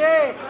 चाहिए।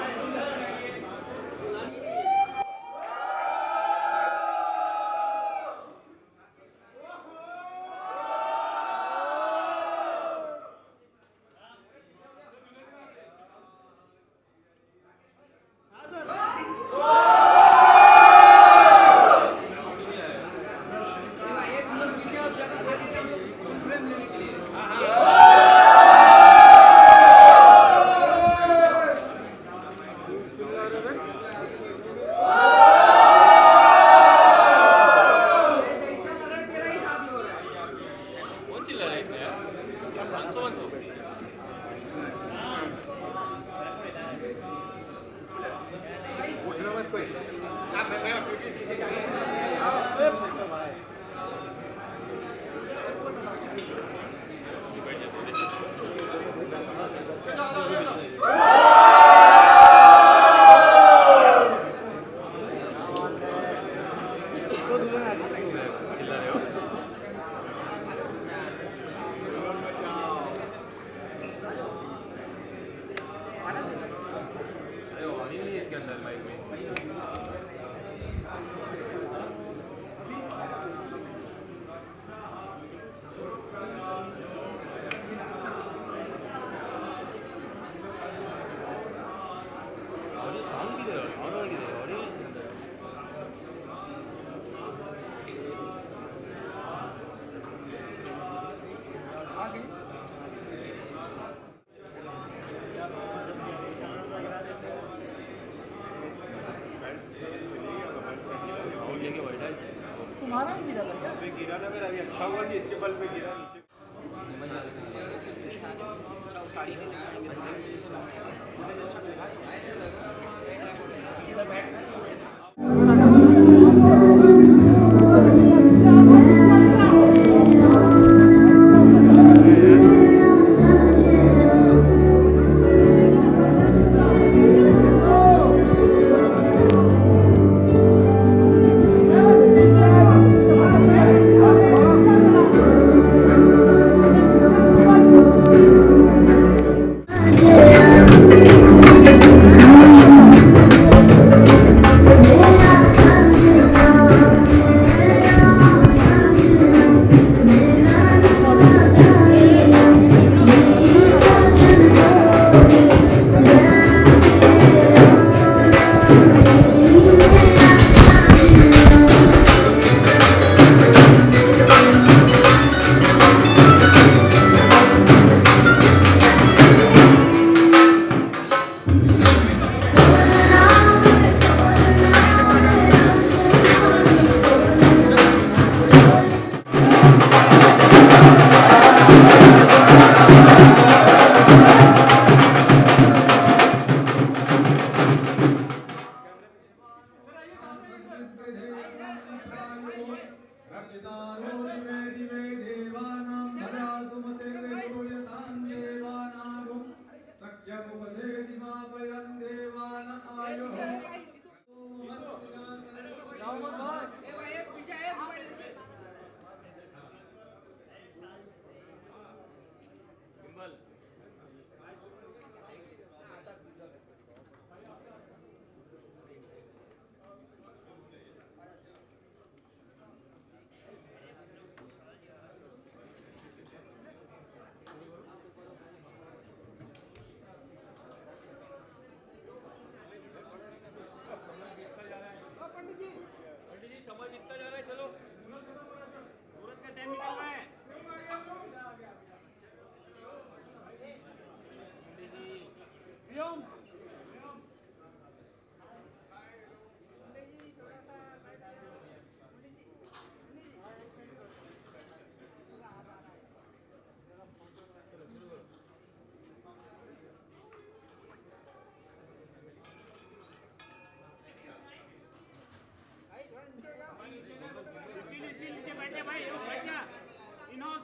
तुम्हारा ही गिरा था क्या? गिरा ना मेरा, अभी अच्छा हुआ कि इसके बल पे गिरा नीचे।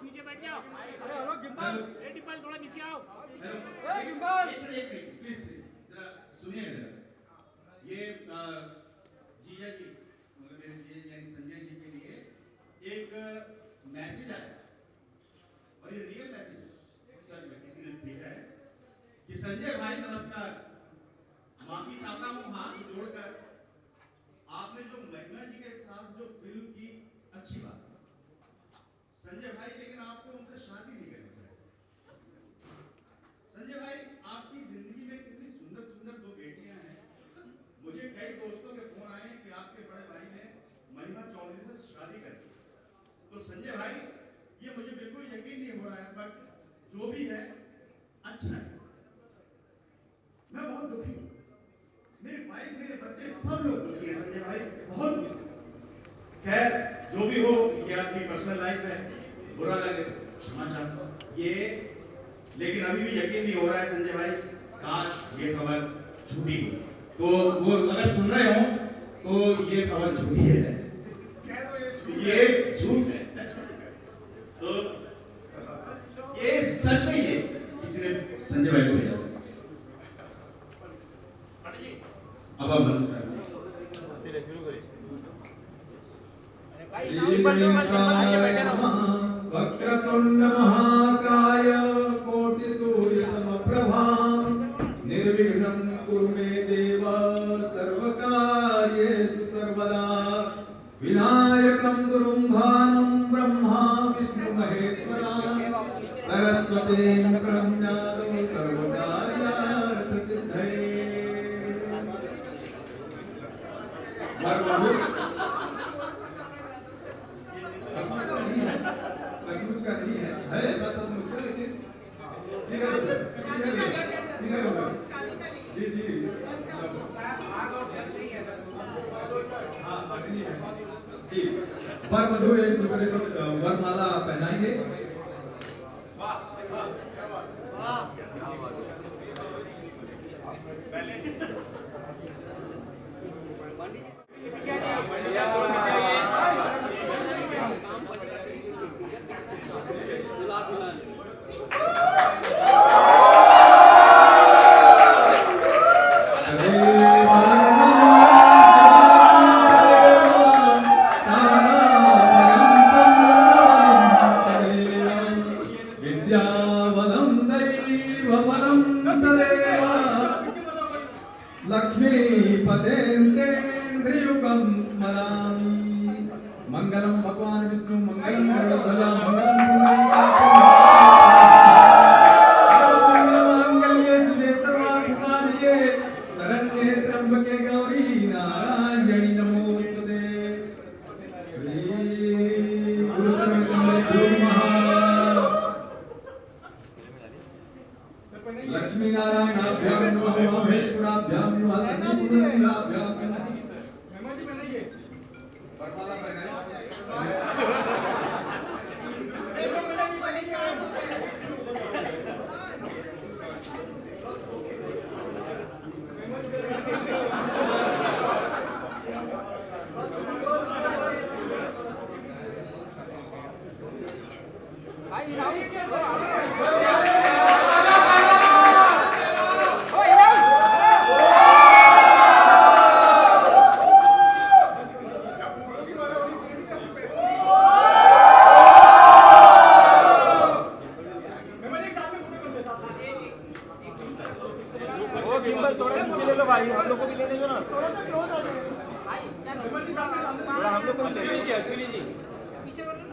नीचे बैठ जाओ। अरे हेलो गिम्बल, ए डिम्पल थोड़ा नीचे आओ। ए गिम्बल, एक मिनट प्लीज जरा सुनिए जरा। ये जीजा जी मतलब मेरे जीजा यानी संजय जी के लिए एक मैसेज आया और ये रियल मैसेज है, सच में किसी ने भेजा है कि संजय भाई नमस्कार, भाई लेकिन आपको उनसे शादी नहीं करनी चाहिए। संजय भाई आपकी जिंदगी में कितनी सुंदर सुंदर दो बेटियां हैं। मुझे कई दोस्तों के फोन आए कि आपके बड़े भाई ने महिमा चौधरी से शादी कर दी। तो संजय भाई ये मुझे बिल्कुल यकीन नहीं हो रहा है, बट जो भी है अच्छा है। मैं बहुत दुखी हूँ, मेरी वाइफ मेरे बच्चे सब लोग दुखी है संजय भाई, बहुत दुखी। खैर जो भी हो, ये आपकी पर्सनल लाइफ है, बुरा लगे क्षमा चाहता हूँ ये, लेकिन अभी भी यकीन नहीं हो रहा है संजय भाई, काश ये खबर झूठी हो। तो वो अगर सुन रहे हो तो ये खबर झूठी है, ये झूठ है। तो ये सच नहीं है, किसी ने संजय भाई को भेजा। अब आप वक्रतुंड महाकाय कोटि सूर्य समप्रभा निर्विघ्नं कुरु मे देव सर्वकार्येषु सर्वदा विनायकं गुरुं भानं ब्रह्मा विष्णु महेश्वरा सरस्वतीं प्रणम्यामि सर्वकार्यार्थ सिद्धये। सचमुच का नहीं है ऐसा सचमुच का, लेकिन जी जी हाँ अग्नि है जी। वर वधू एक दूसरे को वरमाला पहनाएंगे। लक्ष्मीपतेन्द्रेन्द्रियुगं स्मरामि मंगलम भगवान विष्णु मंगलम गरुड़ध्वजा मंगल्ये शिवे सर्वार्थसाधिके शरण्ये त्र्यंबके गौरी नारायणी नमोस्तुते। श्री गुरु चरणकमलेभ्यो नमः। लक्ष्मी नारायणाभ्यां नमः महेश्वराभ्यां नमः सच्चिदानंदाभ्यां नमः। वरमाला थोड़ा नीचे ले लो भाई, हम लोग को भी लेने दो ना, थोड़ा सा क्लोज आ जाए। थोड़ा हम लोग को भी लेने दो। अश्विनी जी पीछे बोलो ना,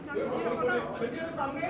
सामने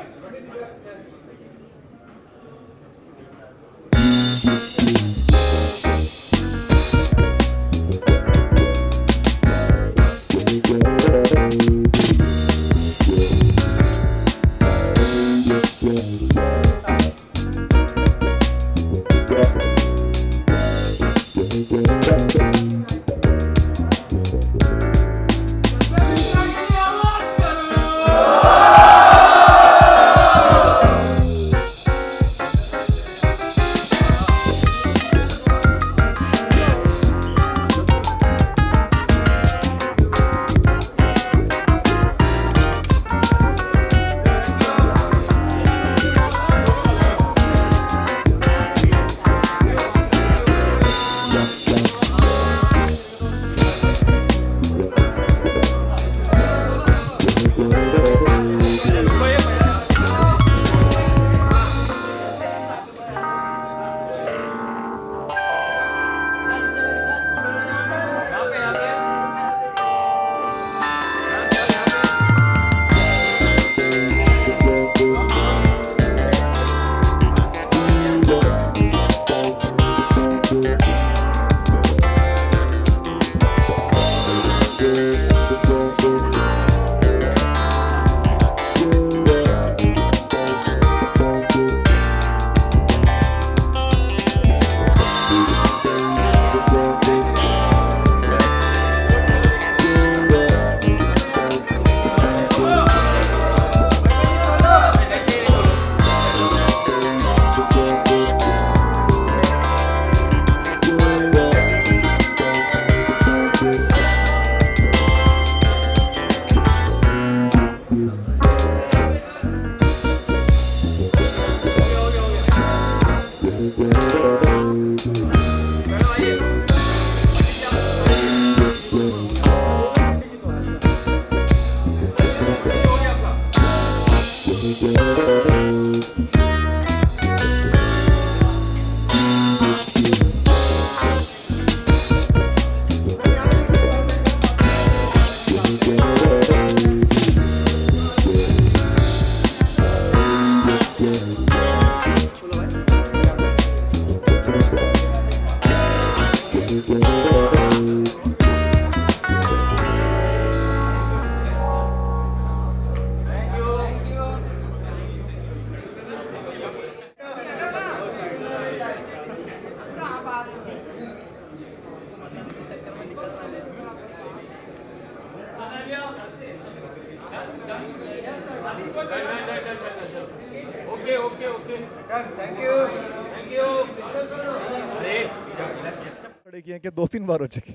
खड़े किए हैं कि 2-3 बार हो चुके।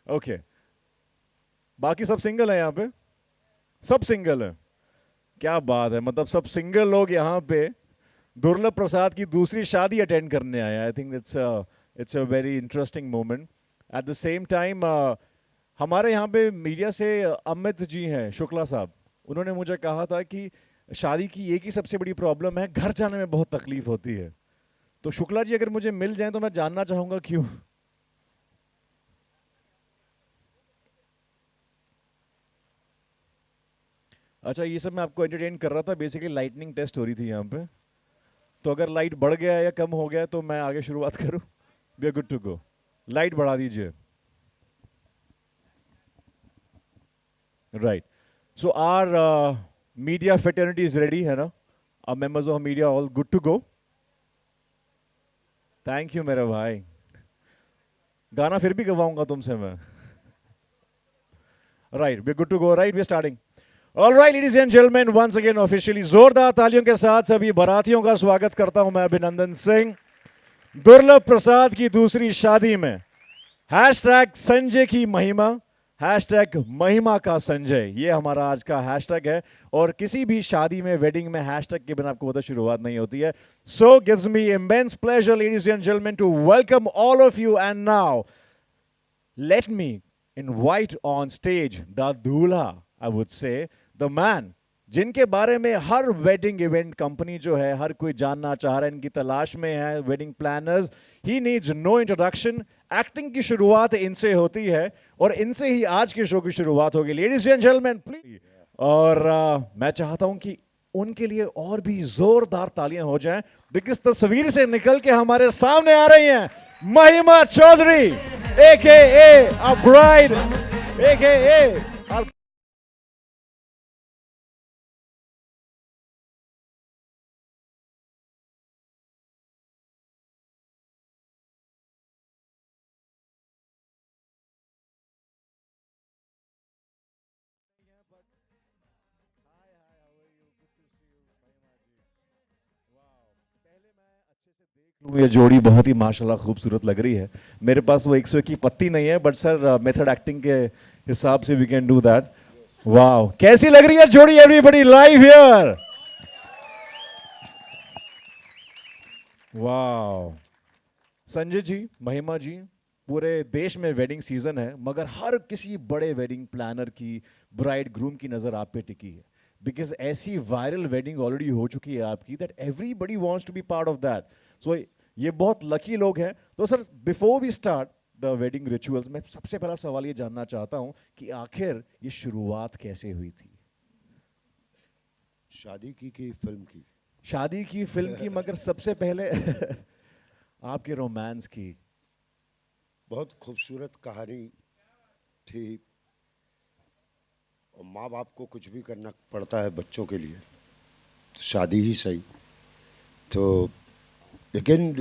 ओके, बाकी सब सिंगल है यहाँ पे, सब सिंगल है। क्या बात है, मतलब सब सिंगल लोग यहाँ पे दुर्लभ प्रसाद की दूसरी शादी अटेंड करने आए। I think it's a very interesting moment. At the same time हमारे यहाँ पे मीडिया से अमित जी हैं, शुक्ला साहब, उन्होंने मुझे कहा था कि शादी की एक ही सबसे बड़ी प्रॉब्लम है, घर जाने में बहुत तकलीफ होती है। तो शुक्ला जी अगर मुझे मिल जाएं तो मैं जानना चाहूंगा क्यों। अच्छा, ये सब मैं आपको एंटरटेन कर रहा था, बेसिकली लाइटनिंग टेस्ट हो रही थी यहाँ पे। तो अगर लाइट बढ़ गया या कम हो गया तो मैं आगे शुरुआत करूं। We are good to go. Light बढ़ा दीजिए। Right, so our media fraternity is ready, है ना? Our members of media all good to go? Thank you मेरे भाई। गाना फिर भी गवाऊंगा तुमसे मैं। Right, we are good to go. Right, we are starting. All right ladies and gentleman, once again officially जोरदार तालियों के साथ सभी बारातियों का स्वागत करता हूं मैं, अभिनंदन सिंह, दुर्लभ प्रसाद की दूसरी शादी में। हैशटैग संजय की महिमा, हैशटैग महिमा का संजय, ये हमारा आज का हैशटैग है। और किसी भी शादी में, वेडिंग में हैशटैग के बिना आपको पता शुरुआत नहीं होती है। So gives me immense pleasure ladies and gentleman to welcome all of you. And now let me invite on stage the dulha, I would say the man, जिनके बारे में हर वेडिंग इवेंट कंपनी जो है, हर कोई जानना चाह रहा है, इनकी तलाश में है, wedding planners. He needs no introduction. Acting की शुरुआत इनसे होती है और इनसे ही आज के शो की शुरुआत होगी। Ladies and gentleman please. और मैं चाहता हूं कि उनके लिए और भी जोरदार तालियां हो जाएं, बिकॉज तस्वीर से निकल के हमारे सामने आ रही हैं महिमा Chaudhary, AKA a bride, AKA a ये जोड़ी बहुत ही माशाल्लाह खूबसूरत लग रही है। मेरे पास वो 101 की पत्ती नहीं है, बट सर मेथड एक्टिंग के हिसाब से we can do that. Wow, कैसी लग रही है जोड़ी everybody live here? Wow, Sanjay ji, Mahima ji, पूरे देश में वेडिंग सीजन है, मगर हर किसी बड़े वेडिंग प्लानर की, ब्राइड ग्रूम की नजर आप पे टिकी है, बिकॉज ऐसी वायरल वेडिंग ऑलरेडी हो चुकी है आपकी, that everybody wants to be part of that. So ये बहुत लकी लोग हैं। तो sir, before we start the wedding rituals, मैं सबसे पहला सवाल ये जानना चाहता हूं कि आखिर ये शुरुआत कैसे हुई थी? शादी की फिल्म की? शादी की, फिल्म की, मगर सबसे पहले आपके रोमांस की। बहुत खूबसूरत कहानी थी, और माँ बाप को कुछ भी करना पड़ता है बच्चों के लिए, तो शादी ही सही। तो लेकिन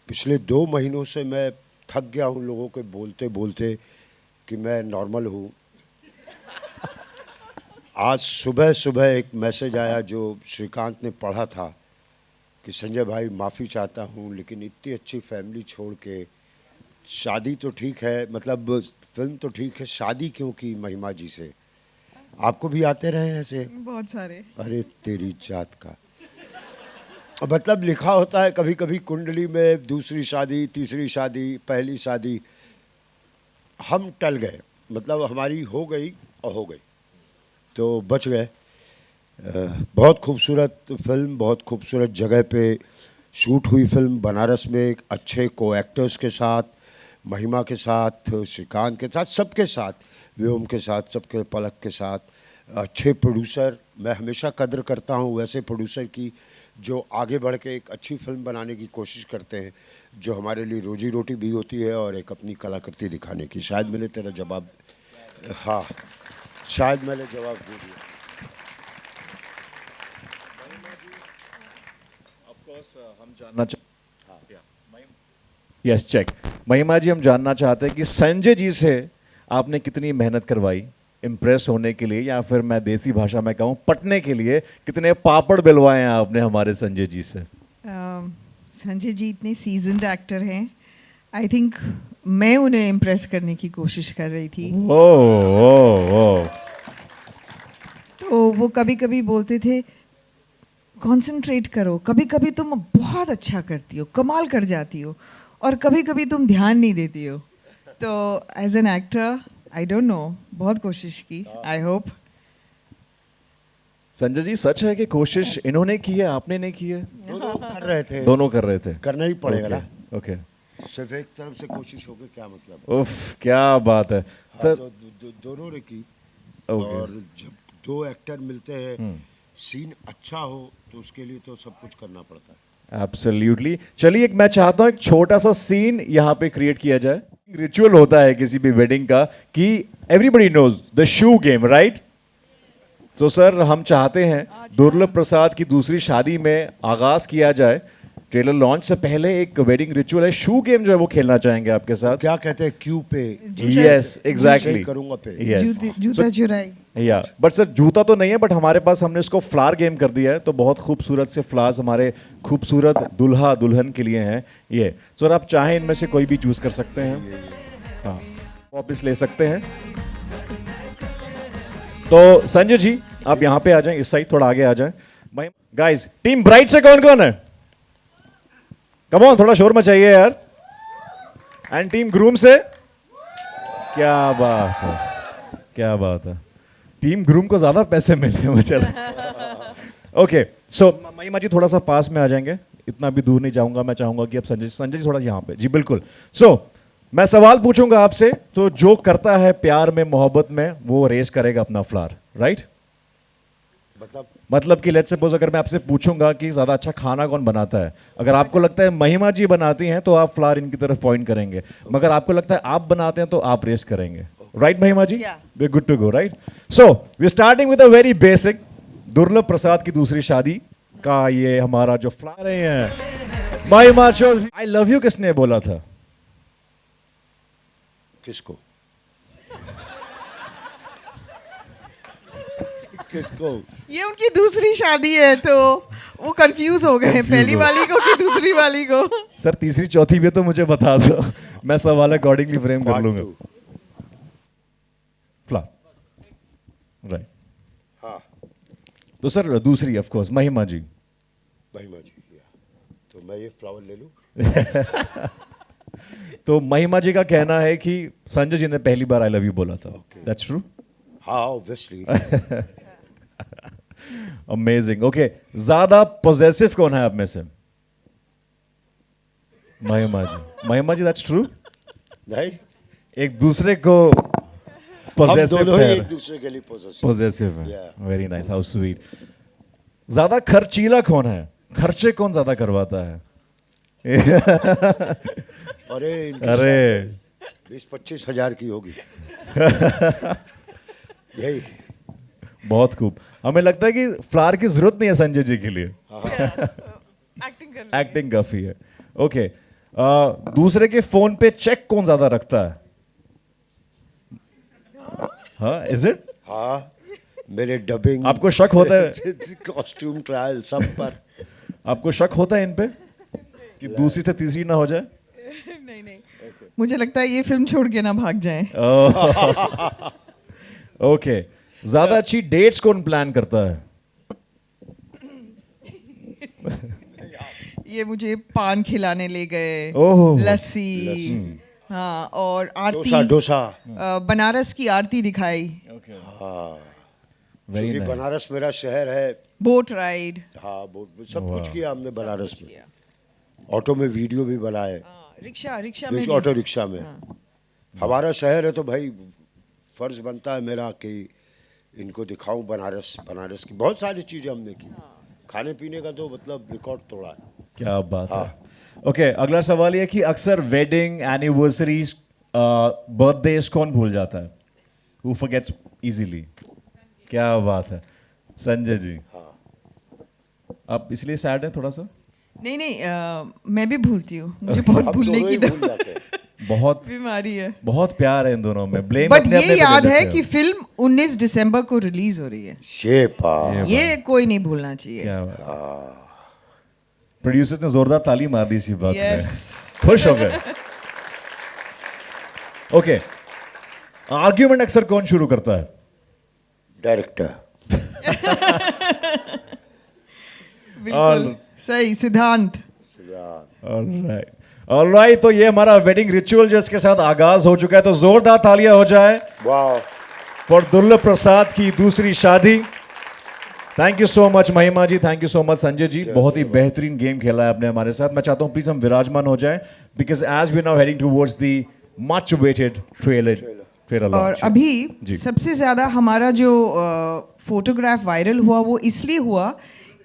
पिछले 2 महीनों से मैं थक गया हूँ लोगों के बोलते बोलते कि मैं नॉर्मल हूँ। आज सुबह सुबह एक मैसेज आया जो श्रीकांत ने पढ़ा था कि संजय भाई माफ़ी चाहता हूँ, लेकिन इतनी अच्छी फैमिली छोड़ के शादी तो ठीक है, मतलब फिल्म तो ठीक है, शादी क्यों की महिमा जी से? आपको भी आते रहे ऐसे? बहुत सारे। अरे तेरी जात का, मतलब लिखा होता है कभी कभी कुंडली में दूसरी शादी, तीसरी शादी, पहली शादी। हम टल गए, मतलब हमारी हो गई और हो गई, तो बच गए। बहुत खूबसूरत फिल्म, बहुत खूबसूरत जगह पे शूट हुई फिल्म, बनारस में एक अच्छे को एक्टर्स के साथ, महिमा के साथ, श्रीकांत के साथ, सबके साथ, व्योम के साथ, सबके, पलक के साथ, अच्छे प्रोड्यूसर। मैं हमेशा कद्र करता हूँ वैसे प्रोड्यूसर की जो आगे बढ़ के एक अच्छी फिल्म बनाने की कोशिश करते हैं, जो हमारे लिए रोजी रोटी भी होती है और एक अपनी कलाकृति दिखाने की। शायद मैंने तेरा जवाब, हाँ, शायद मैंने जवाब दे दिया। हम जानना यस चेक महिमा जी, हम जानना चाहते हैं कि संजय जी से आपने कितनी मेहनत करवाई इम्प्रेस होने के लिए, या फिर मैं देसी भाषा में कहूँ पटने के लिए कितने पापड़ बिलवाए हैं आपने हमारे संजय जी से? संजय जी इतने सीजन्ड एक्टर हैं, आई थिंक मैं उन्हें इम्प्रेस करने की कोशिश कर रही थी। ओ तो वो कभी कभी बोलते थे कंसंट्रेट करो, कभी कभी तुम बहुत अच्छा करती हो, कमाल कर जाती हो, और कभी कभी तुम ध्यान नहीं देती हो। तो as an actor I don't know, बहुत कोशिश की, आई होप। संजय जी सच है कि कोशिश इन्होंने की है, आपने नहीं की है? दोनों कर रहे थे, दोनों कर रहे थे। करना ही पड़ेगा ना। ओके, सिर्फ एक तरफ से कोशिश होगी क्या मतलब? उफ, क्या बात है हाँ, सर। दोनों ने की। ओके। और जब दो एक्टर मिलते हैं, सीन अच्छा हो तो उसके लिए तो सब कुछ करना पड़ता है। एब्सोल्युटली। चलिए, एक मैं चाहता हूं एक छोटा सा सीन यहाँ पे क्रिएट किया जाए। रिचुअल होता है किसी भी वेडिंग का कि everybody knows the shoe game, right? तो सर हम चाहते हैं दुर्लभ प्रसाद की दूसरी शादी में आगाज किया जाए। ट्रेलर लॉन्च से पहले एक वेडिंग रिचुअल है, शू गेम जो है वो खेलना चाहेंगे आपके साथ। क्या कहते हैं, क्यू पे? यस एग्जैक्टली करूंगा पे। यस जूता चुराई। या बट सर जूता तो नहीं है, बट हमारे पास हमने इसको फ्लावर गेम कर दिया है, तो बहुत खूबसूरत से फ्लावर्स हमारे खूबसूरत दुल्हा दुल्हन के लिए हैं ये। सर आप चाहें इनमें से कोई भी चूज कर सकते हैं, हाँ वापिस ले सकते हैं। तो संजय जी आप यहाँ पे आ जाएं, इस साइड थोड़ा आगे आ जाएं। भाई गाइस, टीम ब्राइट से कौन कौन है? कम ऑन, थोड़ा शोर मचाइए यार। एंड टीम ग्रूम से? क्या बात है, क्या बात है। टीम ग्रूम को ज्यादा पैसे मिले मुझे। ओके, सो महिमा जी थोड़ा सा पास में आ जाएंगे, इतना भी दूर नहीं जाऊंगा। मैं चाहूंगा कि अब संजय जी थोड़ा यहाँ पे। जी बिल्कुल। सो मैं सवाल पूछूंगा आपसे, तो जो करता है प्यार में मोहब्बत में वो रेस करेगा अपना फ्लावर, राइट? मतलब कि लेट्स सपोज अगर मैं आपसे पूछूंगा कि ज्यादा अच्छा खाना कौन बनाता है, अगर आपको लगता है महिमा जी बनाती हैं तो आप फ्लावर इनकी तरफ पॉइंट करेंगे, मगर आपको लगता है आप बनाते हैं तो आप रेस करेंगे, right Mahima ji? We good to go, right? So we starting with a very basic, Durlabh Prasad की दूसरी शादी का ये हमारा जो फ्लावर है। महिमा शो आई लव यू किसने बोला था? किसको? किसको? ये उनकी दूसरी शादी है तो वो कंफ्यूज हो गए, पहली वाली को कि दूसरी वाली को। सर तीसरी चौथी भी तो मुझे बता दो, मैं सवाल अकॉर्डिंगली फ्रेम कर लूंगा। Flower, right? हाँ। तो सर दूसरी ऑफ कोर्स महिमा जी। महिमा जी, तो मैं ये फ्लावर ले लूं? तो महिमा जी का कहना है कि संजय जी ने पहली बार आई लव यू बोला था। That's true? हाँ ऑब्वियसली। अमेजिंग। ओके, ज्यादा पॉजेसिव कौन है आप में से? महिमा जी। महिमा जी दैट्स ट्रू? नहीं, एक दूसरे को हम पॉजेसिव दोनों ही है, एक दूसरे के लिए पॉजेसिव है। Yeah. Very nice, how sweet. ज्यादा खर्चीला कौन है? खर्चे कौन ज्यादा करवाता है? अरे अरे 20-25 हजार की होगी। यही। बहुत खूब। हमें लगता है कि फ्लावर की जरूरत नहीं है संजय जी के लिए, एक्टिंग काफी है। ओके, दूसरे के फोन पे चेक कौन ज्यादा रखता है? हाँ, इज इट? हाँ, मेरे डबिंग, आपको शक होता है? कॉस्ट्यूम ट्रायल सब पर। आपको शक होता है इन पे कि दूसरी से तीसरी ना हो जाए? नहीं नहीं, मुझे लगता है ये फिल्म छोड़ के ना भाग जाएं। ओके, ज्यादा अच्छी डेट्स कौन प्लान करता है? ये मुझे पान खिलाने ले गए, ओह, लस्सी, हाँ, और आरती, डोसा। बनारस की आरती दिखाई। हाँ, Very क्योंकि nice. बनारस मेरा शहर है। बोट राइड, हाँ, वो सब कुछ वाह। किया हमने बनारस में। ऑटो में वीडियो भी बनाए, रिक्शा रिक्शा में भी। ऑटो रिक्शा में। हाँ। हमारा शहर है तो भाई फर्ज बनता है मेरा कि इनको दिखाऊं बनारस। बनारस की बहुत सारी चीजें हमने की। खाने पीने का तो मतलब रिकॉर्ड तोड़ा है। क्या बात है। हाँ। ओके, अगला सवाल ये कि अक्सर वेडिंग, एनिवर्सरीज, बर्थडेज कौन भूल जाता है? Who forgets easily? क्या बात है संजय जी। हाँ। आप इसलिए सैड है थोड़ा सा? नहीं नहीं, मैं भी भूलती हूँ, मुझे बहुत हम भूलने दोनों की ही भूल जाते हैं। बहुत बीमारी है। बहुत प्यार है इन दोनों में। ब्लेम बट अपने अपने ये पे याद ले है लेते कि हो। फिल्म 19 दिसंबर को रिलीज हो रही है, ये बात। ये ये कोई नहीं भूलना चाहिए। क्या बात। हाँ। प्रोड्यूसर ने जोरदार ताली मार दी इसी बात में। Yes. खुश हो गए। ओके, आर्ग्यूमेंट अक्सर कौन शुरू करता है? डायरेक्टर। बिल्कुल सही सिद्धांत। ऑलराइट, ऑलराइट, तो ये हमारा वेडिंग रिचुअल जो इसके साथ आगाज हो चुका है, तो जोरदार तालियां हो जाए वाह। फॉर दुर्लभ प्रसाद की दूसरी शादी। Thank you so much Mahima ji, thank you so much Sanjay ji. बहुत ही बेहतरीन गेम खेला है आपने हमारे साथ। मैं चाहता हूं प्लीज हम विराजमान हो जाए, because as we now heading towards the much awaited trailer और लॉन्च। अभी जी। सबसे ज्यादा हमारा जो फोटोग्राफ वायरल हुआ वो इसलिए हुआ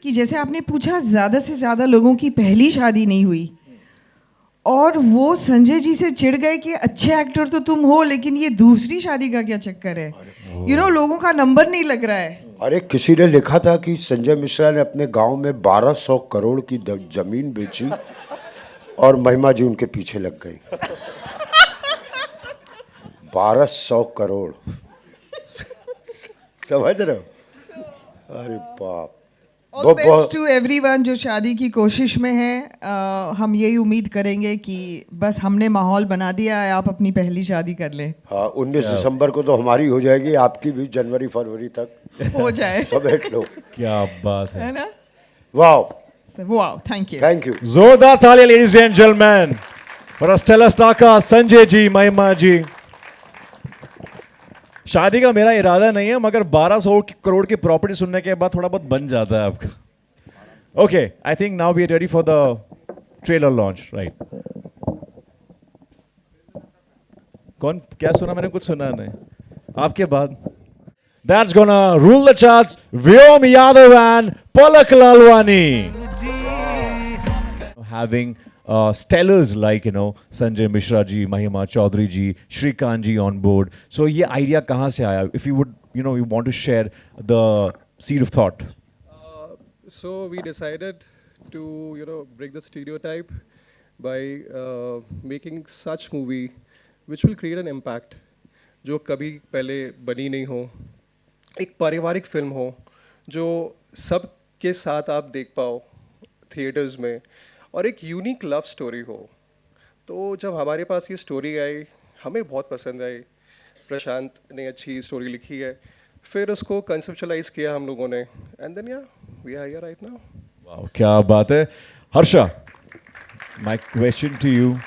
कि जैसे आपने पूछा, ज्यादा से ज्यादा लोगों की पहली शादी नहीं हुई, और वो संजय जी से चिढ़ गए कि अच्छे एक्टर तो तुम हो, लेकिन ये दूसरी शादी का क्या चक्कर है। लोगों का नंबर नहीं लग रहा है। अरे किसी ने लिखा था कि संजय मिश्रा ने अपने गांव में 1200 करोड़ की जमीन बेची और महिमा जी उनके पीछे लग गई। 1200 करोड़। समझ रहे हो? अरे बाप। ऑल बेस्ट टू एवरीवन जो शादी की कोशिश में है। हम यही उम्मीद करेंगे कि बस हमने माहौल बना दिया है, आप अपनी पहली शादी कर लें। हाँ, 19 दिसंबर को तो हमारी हो जाएगी, आपकी भी जनवरी फरवरी तक हो जाए। सब हेट लो। क्या बात है। है ना? वाह, वाह, थैंक यू। Thank you. जोरदार तालियां ladies and gentleman for Stella star का संजय जी, महिमा जी। शादी का मेरा इरादा नहीं है, मगर 1200 करोड़ की प्रॉपर्टी सुनने के बाद थोड़ा बहुत बन जाता है आपका। Okay, I think now we are ready for the trailer launch, right? कौन क्या सुना? मैंने कुछ सुना नहीं। आपके बाद that's gonna rule the charts, Vyom Yadav and Palak Lalwani having stellars like Sanjay Mishra ji, Mahima Chaudhary ji, Shrikant ji on board. So ये idea कहाँ से आया? If you would you want to share the seed of thought. So we decided to break the stereotype by making such movie which will create an impact जो कभी पहले बनी नहीं हो। एक पारिवारिक फिल्म हो जो सबके साथ आप देख पाओ थिएटर्स में, और एक यूनिक लव स्टोरी हो। तो जब हमारे पास ये स्टोरी आई, हमें बहुत पसंद आई। प्रशांत ने अच्छी स्टोरी लिखी है, फिर उसको कंसेप्चुअलाइज किया हम लोगों ने, and then we are here right now. वाह, क्या बात है। Harsha, my question to you,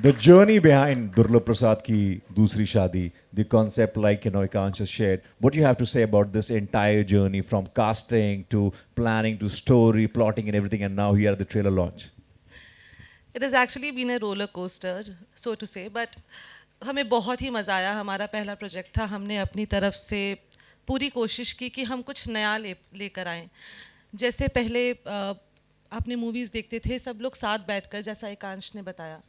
the journey behind Durlabh Prasad ki dusri shadi, the concept like Ekansh has shared, what do you have to say about this entire journey from casting to planning to story, plotting and everything, and now here at the trailer launch? It has actually been a roller coaster, so to say, but हमें बहुत ही मज़ा आया। हमारा पहला project था, हमने अपनी तरफ से पूरी कोशिश की कि हम कुछ नया लेकर आएँ। जैसे पहले आपने मूवीज़ देखते थे सब लोग साथ बैठकर, जैसा एकांश ने बताया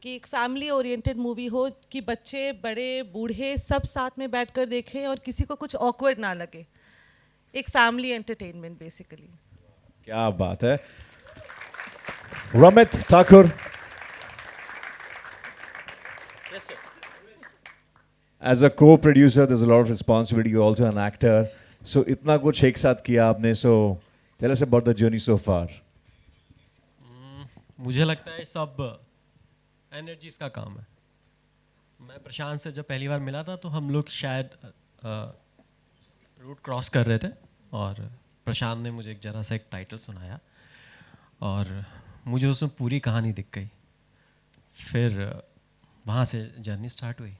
कि एक फैमिली ओरिएंटेड मूवी हो कि बच्चे बड़े बूढ़े सब साथ में बैठकर देखें और किसी को कुछ ऑकवर्ड ना लगे। एक फैमिली एंटरटेनमेंट बेसिकली। क्या बात है। Ramit Thakur. Yes, sir. As a co-producer, there's a lot of responsibility. You're also an actor. So इतना कुछ एक साथ किया आपने. So tell us about the journey so far. मुझे लगता है सब एनर्जीज का काम है। मैं प्रशांत से जब पहली बार मिला था तो हम लोग शायद रूट क्रॉस कर रहे थे, और प्रशांत ने मुझे जरा सा एक टाइटल सुनाया और मुझे उसमें पूरी कहानी दिख गई। फिर वहाँ से जर्नी स्टार्ट हुई।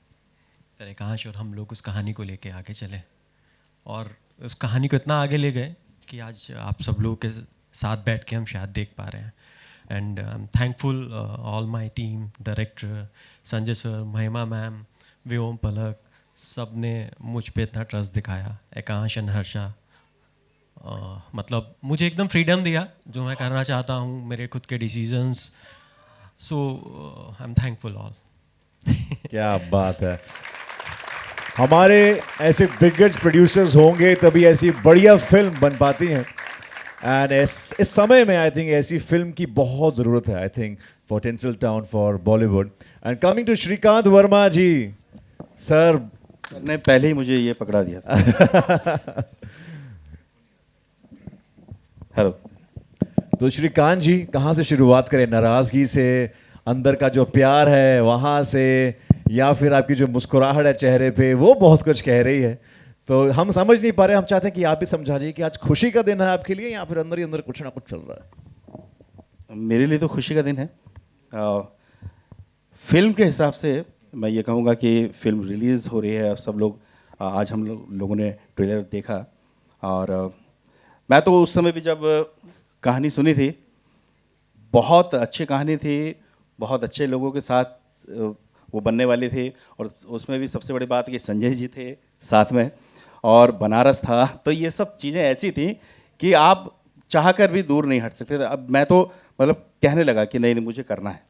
फिर एकांश और हम लोग उस कहानी को लेके आगे चले और उस कहानी को इतना आगे ले गए कि आज आप सब लोगों के साथ बैठ के हम शायद देख पा रहे हैं. And I am thankful all my team, director Sanjay sir, महिमा मैम, व्योम, पलक, सब ने मुझ पे इतना ट्रस्ट दिखाया. एकांश एंड हर्षा, मतलब मुझे एकदम फ्रीडम दिया जो मैं करना चाहता हूँ, मेरे खुद के decisions. So I am thankful all. क्या बात है. हमारे ऐसे दिग्गज प्रोड्यूसर्स होंगे तभी ऐसी बढ़िया फिल्म बन पाती हैं. एंड इस समय में आई थिंक ऐसी फिल्म की बहुत ज़रूरत है. I think potential town for Bollywood. And coming to Shrikant Verma ji, sir ने पहले ही मुझे ये पकड़ा दिया था. हेलो. तो श्रीकांत जी, कहाँ से शुरुआत करें? नाराज़गी से, अंदर का जो प्यार है वहाँ से, या फिर आपकी जो मुस्कुराहट है चेहरे पे वो बहुत कुछ कह रही है. तो हम समझ नहीं पा रहे. हम चाहते हैं कि आप भी समझा दीजिए कि आज खुशी का दिन है आपके लिए या फिर अंदर ही अंदर कुछ ना कुछ चल रहा है. मेरे लिए तो खुशी का दिन है. फिल्म के हिसाब से मैं ये कहूँगा कि फिल्म रिलीज़ हो रही है. सब लोग आज हम लोगों ने ट्रेलर देखा और मैं तो उस समय भी जब कहानी सुनी थी, बहुत अच्छी कहानी थी, बहुत अच्छे लोगों के साथ वो बनने वाली थी. और उसमें भी सबसे बड़ी बात कि संजय जी थे साथ में और बनारस था. तो ये सब चीज़ें ऐसी थी कि आप चाह कर भी दूर नहीं हट सकते थे. अब मैं तो मतलब कहने लगा कि नहीं मुझे करना है,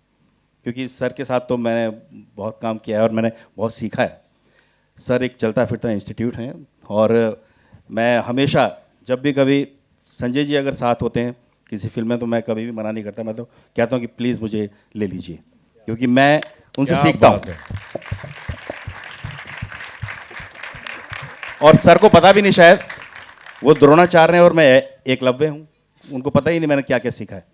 क्योंकि सर के साथ तो मैंने बहुत काम किया है और मैंने बहुत सीखा है. सर एक चलता फिरता इंस्टीट्यूट है और मैं हमेशा जब भी कभी संजय जी अगर साथ होते हैं किसी फिल्म में तो मैं कभी भी मना नहीं करता. मैं तो कहता हूँ कि प्लीज़ मुझे ले लीजिए, क्योंकि मैं उनसे सीखता हूँ. और सर को पता भी नहीं शायद, वो द्रोणाचार्य हैं और मैं एकलव्य हूँ. उनको पता ही नहीं मैंने क्या क्या सीखा है.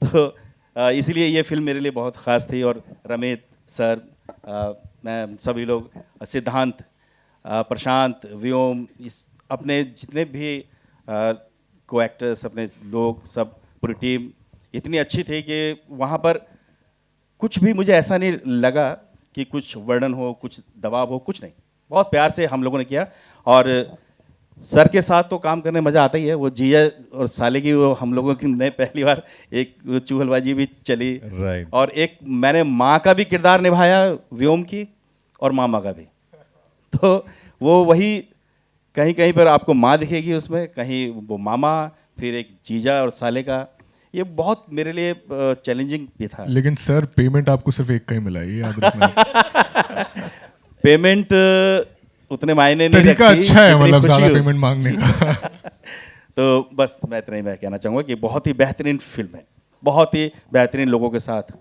तो इसीलिए ये फिल्म मेरे लिए बहुत ख़ास थी. और रमेश सर, मैं सभी लोग, सिद्धांत, प्रशांत, व्योम, इस अपने जितने भी को एक्टर्स, अपने लोग, सब पूरी टीम इतनी अच्छी थी कि वहाँ पर कुछ भी मुझे ऐसा नहीं लगा कि कुछ वर्णन हो, कुछ दबाव हो, कुछ नहीं. बहुत प्यार से हम लोगों ने किया. और सर के साथ तो काम करने मज़ा आता ही है. वो जीजा और साले की वो हम लोगों की नए पहली बार एक चूहलबाजी भी चली. राइट. और एक मैंने माँ का भी किरदार निभाया, व्योम की, और मामा का भी. तो वो वही कहीं कहीं पर आपको माँ दिखेगी उसमें, कहीं वो मामा, फिर एक जीजा और साले का. ये बहुत मेरे लिए चैलेंजिंग भी था. लेकिन सर पेमेंट आपको सिर्फ एक का ही मिला है, ये याद रखना. पेमेंट उतने मायने नहीं तरीका रखती, अच्छा है, जितनी मतलब खुशी ज़्यादा हो. पेमेंट मांगने का. तो बस मैं इतना ही मैं कहना चाहूँगा कि बहुत ही बेहतरीन फिल्म है, बहुत ही बेहतरीन लोगों के साथ.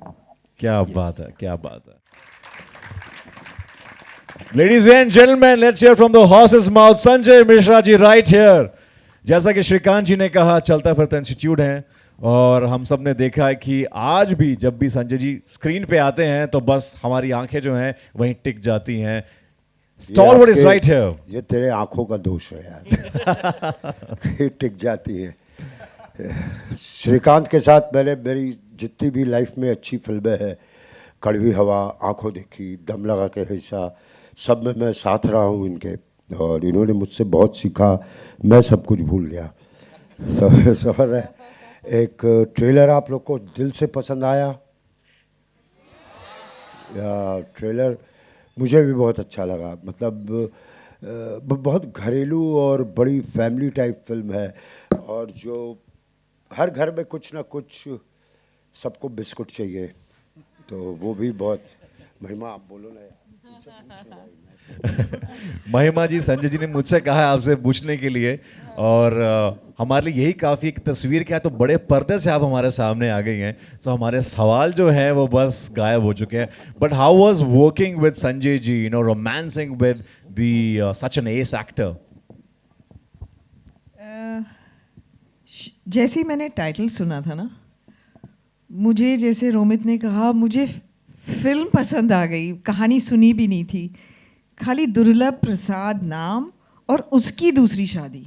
क्या बात है, क्या बात है. Ladies and gentlemen, let's hear from the horse's mouth, Sanjay Mishra ji right here. जैसा कि श्रीकांत जी ने कहा, चलता फिरता इंस्टीट्यूट है और हम सब ने देखा है कि आज भी जब भी संजय जी स्क्रीन पे आते हैं तो बस हमारी आंखें जो हैं वहीं टिक जाती हैं. Stalwart is right here. ये तेरे आंखों का दोष है यार. ये टिक जाती है. श्रीकांत के साथ मैंने मेरी जितनी भी लाइफ में अच्छी फिल्में हैं, कड़वी हवा, आंखों देखी, दम लगा के हिस्सा, सब में मैं साथ रहा हूँ इनके. और इन्होंने मुझसे बहुत सीखा. मैं सब कुछ भूल गया. सर एक ट्रेलर आप लोग को दिल से पसंद आया? या ट्रेलर मुझे भी बहुत अच्छा लगा. मतलब बहुत घरेलू और बड़ी फैमिली टाइप फिल्म है और जो हर घर में कुछ ना कुछ सबको बिस्कुट चाहिए, तो वो भी बहुत. महिमा आप बोलो ना. महिमा जी, संजय जी ने मुझसे कहा है आपसे पूछने के लिए और हमारे लिए यही काफ़ी. एक तस्वीर क्या है, तो बड़े पर्दे से आप हमारे सामने आ गई हैं, तो हमारे सवाल जो है वो बस गायब हो चुके हैं. But how was working with Sanjay ji, you know, romancing with the such an ace actor? जैसे ही मैंने टाइटल सुना था ना, मुझे, जैसे रोमित ने कहा, मुझे फिल्म पसंद आ गई. कहानी सुनी भी नहीं थी, खाली दुर्लभ प्रसाद नाम और उसकी दूसरी शादी.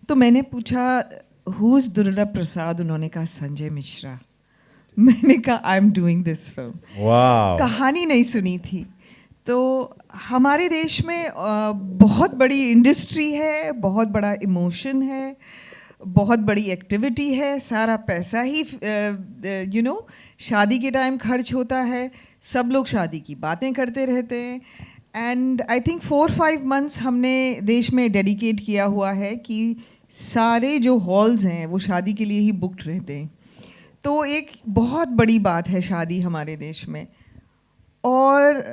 तो मैंने पूछा हु इज दुर्लभ प्रसाद? उन्होंने कहा संजय मिश्रा. मैंने कहा I am doing this film. वाह. कहानी नहीं सुनी थी. तो हमारे देश में बहुत बड़ी इंडस्ट्री है, बहुत बड़ा इमोशन है, बहुत बड़ी एक्टिविटी है, सारा पैसा ही शादी के टाइम खर्च होता है, सब लोग शादी की बातें करते रहते हैं। एंड आई थिंक 4-5 मंथ्स हमने देश में डेडिकेट किया हुआ है कि सारे जो हॉल्स हैं वो शादी के लिए ही बुक्ड रहते हैं। तो एक बहुत बड़ी बात है शादी हमारे देश में। और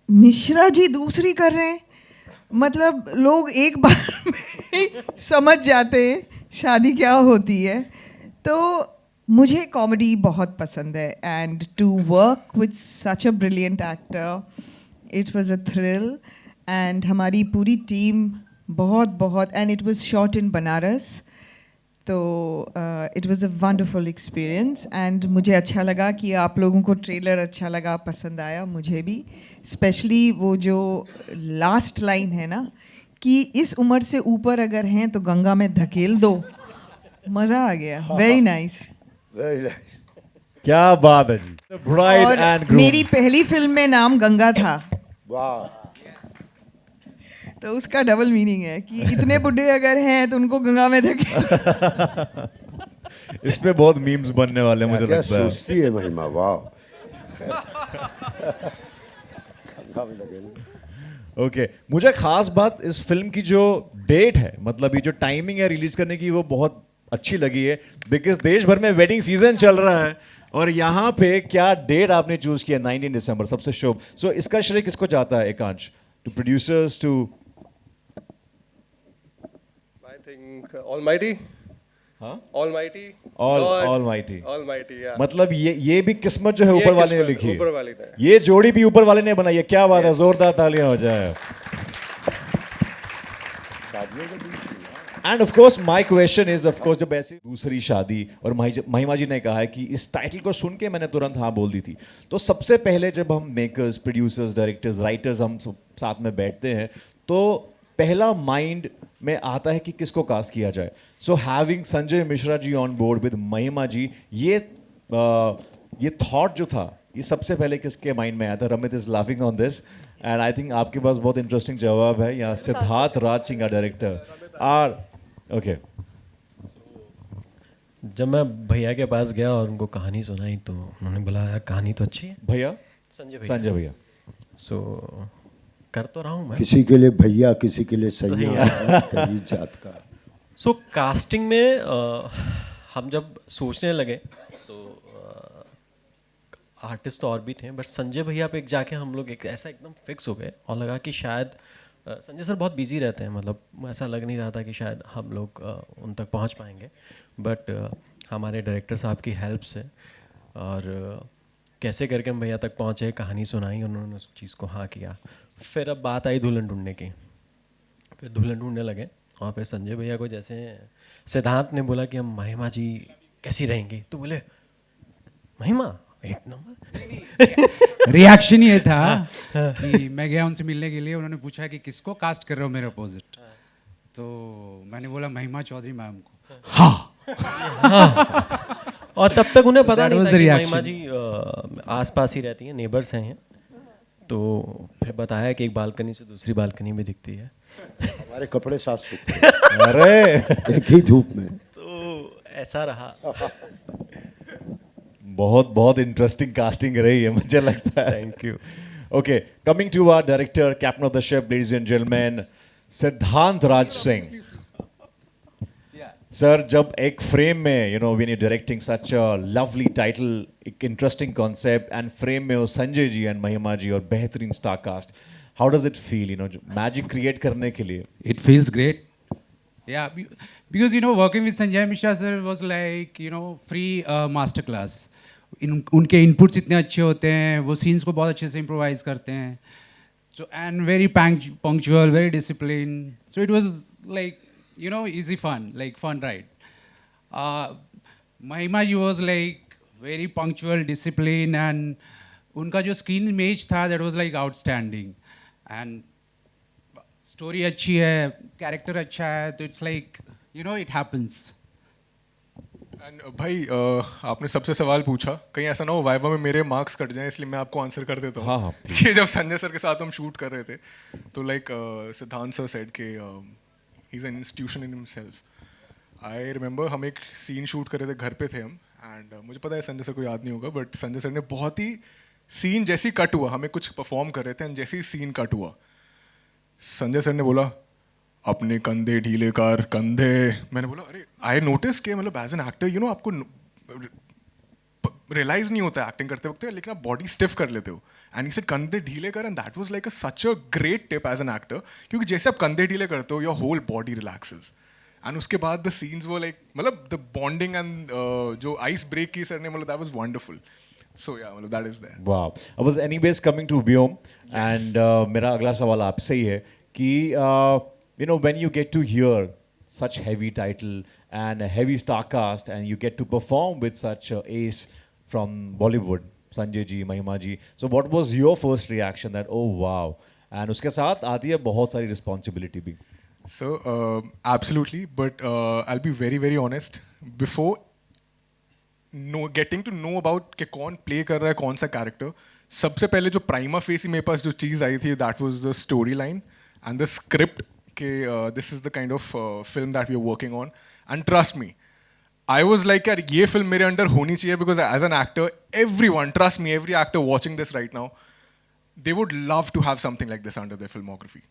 मिश्रा जी दूसरी कर रहे हैं, मतलब लोग एक बार में समझ जाते हैं शादी क्या होती है। तो मुझे कॉमेडी बहुत पसंद है, and to work with such a brilliant actor, it was a thrill. And हमारी पूरी टीम बहुत and it was shot in Banaras, तो it was a wonderful experience. And मुझे अच्छा लगा कि आप लोगों को ट्रेलर अच्छा लगा, पसंद आया, मुझे भी। स्पेशली वो जो लास्ट लाइन है ना कि इस उम्र से ऊपर अगर हैं तो गंगा में धकेल दो, मज़ा आ गया। Very nice. Very nice. क्या बात है जी। ब्राइड और एंड ग्रूम। मेरी पहली फिल्म में नाम गंगा था, वाह। तो उसका डबल मीनिंग है कि इतने बुढ़े अगर हैं तो उनको गंगा में धकेल। इस पे बहुत मीम्स बनने वाले हैं, मुझे क्या लगता है। सोचती है महिमा, वाह। ओके मुझे खास बात इस फिल्म की जो डेट है, मतलब ये जो टाइमिंग है रिलीज करने की, वो बहुत अच्छी लगी है। बिकॉज देश भर में वेडिंग सीजन चल रहा है और यहाँ पे क्या डेट आपने चूज किया, 19 दिसंबर, सबसे शुभ। सो इसका श्रेय किसको जाता है Ekansh? To producers, to I think Almighty. हाँ Almighty. Almighty. Almighty, yeah. मतलब ये भी किस्मत जो है ये ऊपर वाले ने किस्मत लिखी है, ऊपर वाले ने। ये जोड़ी भी ऊपर वाले ने बनाई है। क्या बात है, जोरदार तालियां हो जाए। End of course my question is, of course जब ऐसी दूसरी शादी, और महिमा जी ने कहा है कि इस टाइटल को सुन के मैंने तुरंत हाँ बोल दी थी। तो सबसे पहले जब हम मेकर्स, प्रोड्यूसर्स, डायरेक्टर्स, राइटर्स हम सब साथ में बैठते हैं तो पहला माइंड में आता है कि किसको कास्ट किया जाए। So having Sanjay Mishra ji on board with Mahima ji, ये थॉट जो था, ये सबसे पहले किसके माइंड में आया था? Ramit is laughing on this and I think आपके पास बहुत इंटरेस्टिंग जवाब है। यहाँ Siddharth Raj Singh director are okay. जब मैं भैया के पास गया और उनको कहानी सुनाई तो उन्होंने बोला यार कहानी तो अच्छी है। भैया संजय भैया। सो कर तो रहा हूँ मैं। किसी के लिए भैया, किसी के लिए सैया, तेरी जात का। सो कास्टिंग में हम जब सोचने लगे तो आर्टिस्ट तो और भी थे, बट संजय भैया पे जाके हम लोग एक ऐसा एकदम फिक्स हो गए और लगा कि शायद संजय सर बहुत बिजी रहते हैं, मतलब ऐसा लग नहीं रहा था कि शायद हम लोग उन तक पहुंच पाएंगे। बट हमारे डायरेक्टर साहब की हेल्प से और कैसे करके हम भैया तक पहुंचे, कहानी सुनाई, उन्होंने उस चीज़ को हाँ किया। फिर अब बात आई दुल्हन ढूंढने की, फिर दुल्हन ढूंढने लगे और फिर संजय भैया को जैसे सिद्धांत ने बोला कि हम महिमा जी कैसी रहेंगी, तो बोले महिमा एक नंबर। रिएक्शन ये था कि मैं गया उनसे मिलने के लिए, उन्होंने पूछा कि किसको कास्ट कर रहे हो मेरे अपोजिट, तो मैंने बोला महिमा चौधरी मैम को। हाँ। और तब तक उन्हें पता That नहीं was था the कि reaction. महिमा जी आसपास ही रहती हैं, नेबर्स हैं। तो फिर बताया कि एक बालकनी से दूसरी बालकनी में दिखती है। हमारे कपड़े साथ सूखते हैं। अरे एक ही धूप में। तो ऐसा रहा। बहुत इंटरेस्टिंग कास्टिंग रही है मुझे लगता है। Thank you. Okay, coming to our director, captain of the ship, ladies and gentleman, Siddhant Raj Singh sir. जब एक फ्रेम में when you directing such a lovely title, एक इंटरेस्टिंग कॉन्सेप्ट, एंड फ्रेम में हो संजय जी एंड महिमा जी और बेहतरीन star cast, how does it feel, magic create करने के लिए? It feels great. Yeah, because working with Sanjay Mishra sir was like free master class. उनके inputs इतने अच्छे होते हैं, वो सीन्स को बहुत अच्छे से इम्प्रोवाइज करते हैं, so and very punctual, very disciplined, so it was like easy fun, like fun ride. Mahima ji was like very punctual, disciplined, and उनका जो स्क्रीन इमेज था that was like outstanding, and story अच्छी है, character अच्छा है, तो it's like it happens. And भाई आपने सबसे सवाल पूछा, कहीं ऐसा ना हो वाइवा में मेरे मार्क्स कट जाएं, इसलिए मैं आपको आंसर कर देता हूँ। हाँ, हाँ, कि जब संजय सर के साथ हम शूट कर रहे थे तो लाइक सिद्धांत सर सेड के he is an institution in himself. I remember हम एक सीन शूट कर रहे थे, घर पे थे हम, एंड मुझे पता है संजय सर को याद नहीं होगा, बट संजय सर ने बहुत ही सीन जैसी कट हुआ, हमें कुछ परफॉर्म कर रहे थे एंड जैसे ही सीन कट हुआ संजय सर ने बोला अपने कंधे ढीले कर कंधे। मैंने बोला अरे आई नोटिस के मतलब as an actor you know आपको रियलाइज नहीं होता है एक्टिंग करते वक्त, लेकिन आप बॉडी स्टिफ कर लेते हो। एंड ही सेड कंधे ढीले कर, and that was like such a great tip as an actor, क्योंकि जैसे आप कंधे ढीले करते हो your whole body relaxes. And उसके बाद द सीन्स वो लाइक मतलब द बॉन्डिंग एंड जो आइस ब्रेक की सर ने मतलब दैट वाज वंडरफुल। सो या मतलब that is there. Wow, I was anyways coming to Vyom, and मेरा अगला सवाल आपसे ही है कि you know, when you get to hear such heavy title and a heavy star cast and you get to perform with such a ace from Bollywood, Sanjay ji, Mahima ji, so what was your first reaction that oh wow, and uske sath aati hai bahut sari responsibility bhi? So absolutely, but I'll be very very honest, before getting to know about कि कौन play कर रहा है कौन सा character, सबसे पहले जो प्राइमा फेसी मेरे पास जो चीज़ आई थी that was the story line and the script कि this is the kind of film that we are working on. And trust me, I was like यार ये फिल्म मेरे अंडर होनी चाहिए, because as an actor everyone, trust me, every actor watching this right now, they would love to have something like this under their filmography.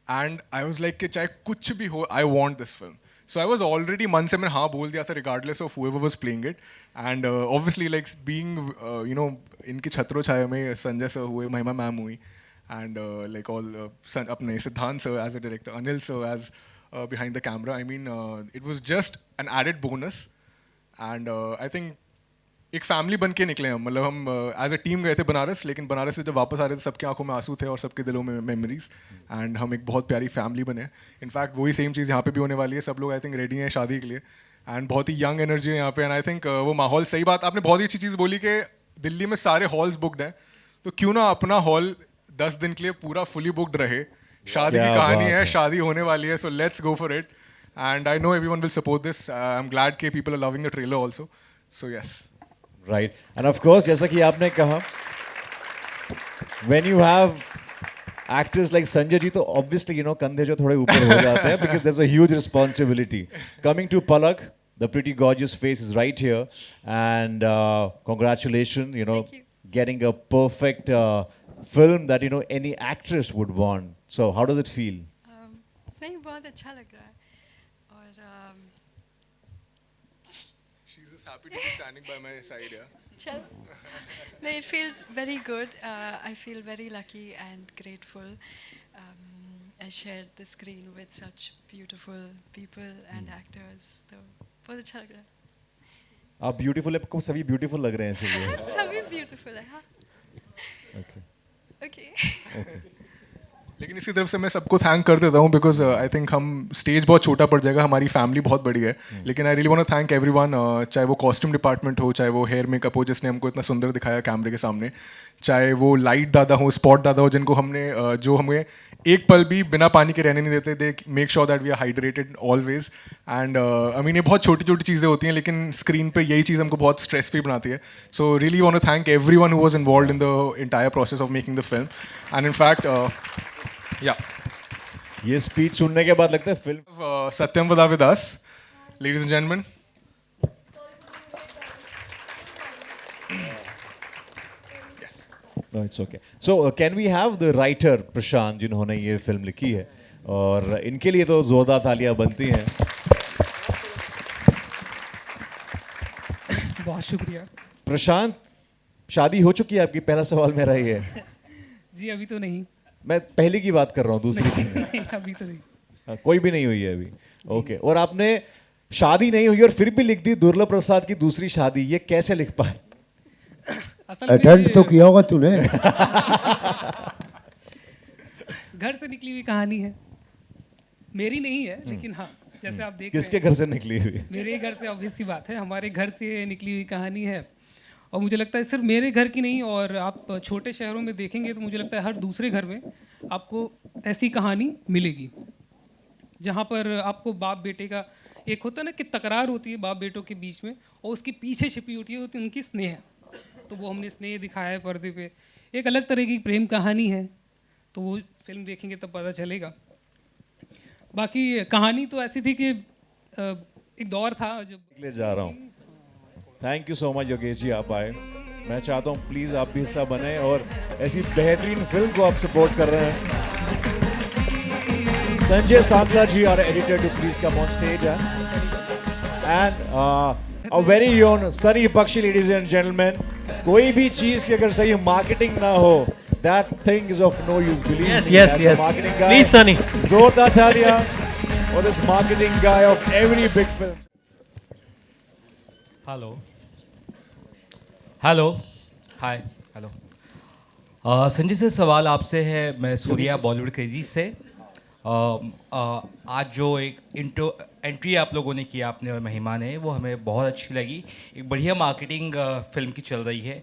And I was like कि चाहे कुछ भी हो, I want this film. So I was already मन से मैंने हाँ बोल दिया था regardless of whoever was playing it. And obviously like being you know इनकी छत्रों छाया में संजय सर हुए, महिमा मैम हुई, and like all अपने सिद्धांत sir as a director, Anil sir as behind the camera. I mean it was just an added bonus. And I think एक family बन के निकले हम, मतलब हम एज अ टीम गए थे बनारस, लेकिन बनारस से जब वापस आ रहे थे सबकी आंखों में आंसू थे और सबके दिलों में मेमोरीज, एंड हम एक बहुत प्यारी फैमिली बने। इनफैक्ट वही सेम चीज़ यहाँ पे भी होने वाली है, सब लोग आई थिंक रेडी हैं शादी के लिए, एंड बहुत ही यंग एनर्जी है यहाँ पे। एंड आई थिंक वो माहौल, सही बात आपने बहुत ही अच्छी चीज़ बोली कि दिल्ली में सारे हॉल्स बुकड हैं, तो क्यों ना अपना हॉल 10 दिन के लिए पूरा फुली बुकड रहे। शादी की कहानी है, शादी होने वाली है, so let's go for it, and I know everyone will support this. I am glad के people are loving the trailer also, so yes. Right, and of course, जैसा कि आपने कहा, when you have actors like Sanjay ji, तो obviously you know कंधे जो थोड़े ऊपर हो जाते हैं because there's a huge responsibility. Coming to Palak, the pretty gorgeous face is right here, and congratulations, you know, getting a perfect film that you know any actress would want. So how does it feel? नहीं, बहुत अच्छा लग रहा है, और happy to be standing by my side, yeah. चलो, no, it feels very good. I feel very lucky and grateful. I shared the screen with such beautiful people and actors. तो बहुत अच्छा लग रहा है। आप beautiful है, आपको सभी beautiful लग रहे हैं इसलिए। सभी beautiful है, हाँ। Okay. लेकिन इसकी तरफ से मैं सबको थैंक कर देता हूँ, बिकॉज आई थिंक हम स्टेज बहुत छोटा पड़ जाएगा, हमारी फैमिली बहुत बड़ी है, लेकिन I really want to thank everyone, चाहे वो कॉस्ट्यूम डिपार्टमेंट हो, चाहे वो हेयर मेकअप हो जिसने हमको इतना सुंदर दिखाया कैमरे के सामने, चाहे वो लाइट दादा हो, स्पॉट दादा हो, जिनको हमने जो हमें एक पल भी बिना पानी के रहने नहीं देते, they make sure that we are hydrated always. And I mean ये बहुत छोटी छोटी चीज़ें होती हैं, लेकिन स्क्रीन पे यही चीज़ हमको बहुत स्ट्रेस फ्री बनाती है। So really want to thank everyone who was involved in the entire process of making the film, and in fact या ये स्पीच सुनने के बाद लगता है फिल्म सत्यम वदावे दास, ladies and gentleman. No, it's okay. So can we have the writer Prashant जिन्होंने ये फिल्म लिखी है, और इनके लिए तो जोरदार तालियां बनती हैं। बहुत शुक्रिया। प्रशांत, शादी हो चुकी है आपकी? पहला सवाल मेरा ही है। जी अभी तो नहीं। मैं पहली की बात कर रहा हूँ, दूसरी की नहीं, अभी तो नहीं। कोई भी नहीं हुई है अभी? ओके। और आपने शादी नहीं हुई और फिर भी लिख दी दुर्लभ प्रसाद की दूसरी शादी, ये कैसे लिख पाए? अटेंड तो किया होगा तूने। घर से निकली हुई कहानी है, मेरी नहीं है, लेकिन हाँ जैसे आप देख रहे हैं। किसके घर से निकली हुई? मेरे घर से, ऑब्वियस सी बात है, हमारे घर से निकली हुई कहानी है। और मुझे लगता है सिर्फ मेरे घर की नहीं, और आप छोटे शहरों में देखेंगे तो मुझे लगता है हर दूसरे घर में आपको ऐसी कहानी मिलेगी, जहाँ पर आपको बाप बेटे का एक होता है ना कि तकरार होती है बाप बेटों के बीच में, और उसके पीछे छिपी होती है उनकी स्नेह। तो वो हमने स्नेह दिखाया है पर्दे पे। एक अलग तरह की प्रेम कहानी है, तो वो फिल्म देखेंगे तब पता चलेगा। बाकी कहानी तो ऐसी थी कि एक दौर था जब ले जा रहा हूँ। Thank you so much Yogesh ji, आप आए। मैं चाहता हूँ प्लीज़ आप भी हिस्सा बने और ऐसी बेहतरीन फिल्म को आप सपोर्ट कर रहे हैं। Sanjay Sankla ji our editor too please come on stage and a very own Sunny Bakshi, ladies and gentleman. कोई भी चीज की अगर सही मार्केटिंग ना हो, that thing is of no use. Believe Yes, me, yes, as a yes. marketing guy. Please, Sunny. जोरदार तालियां for this marketing guy of every big film. Hello hello hi hello Sanjay sir, सवाल आपसे है। मैं Surya Bollywood crazy से। आज जो एक एंट्री आप लोगों ने किया, आपने और महिमा ने, वो हमें बहुत अच्छी लगी। एक बढ़िया मार्केटिंग फिल्म की चल रही है।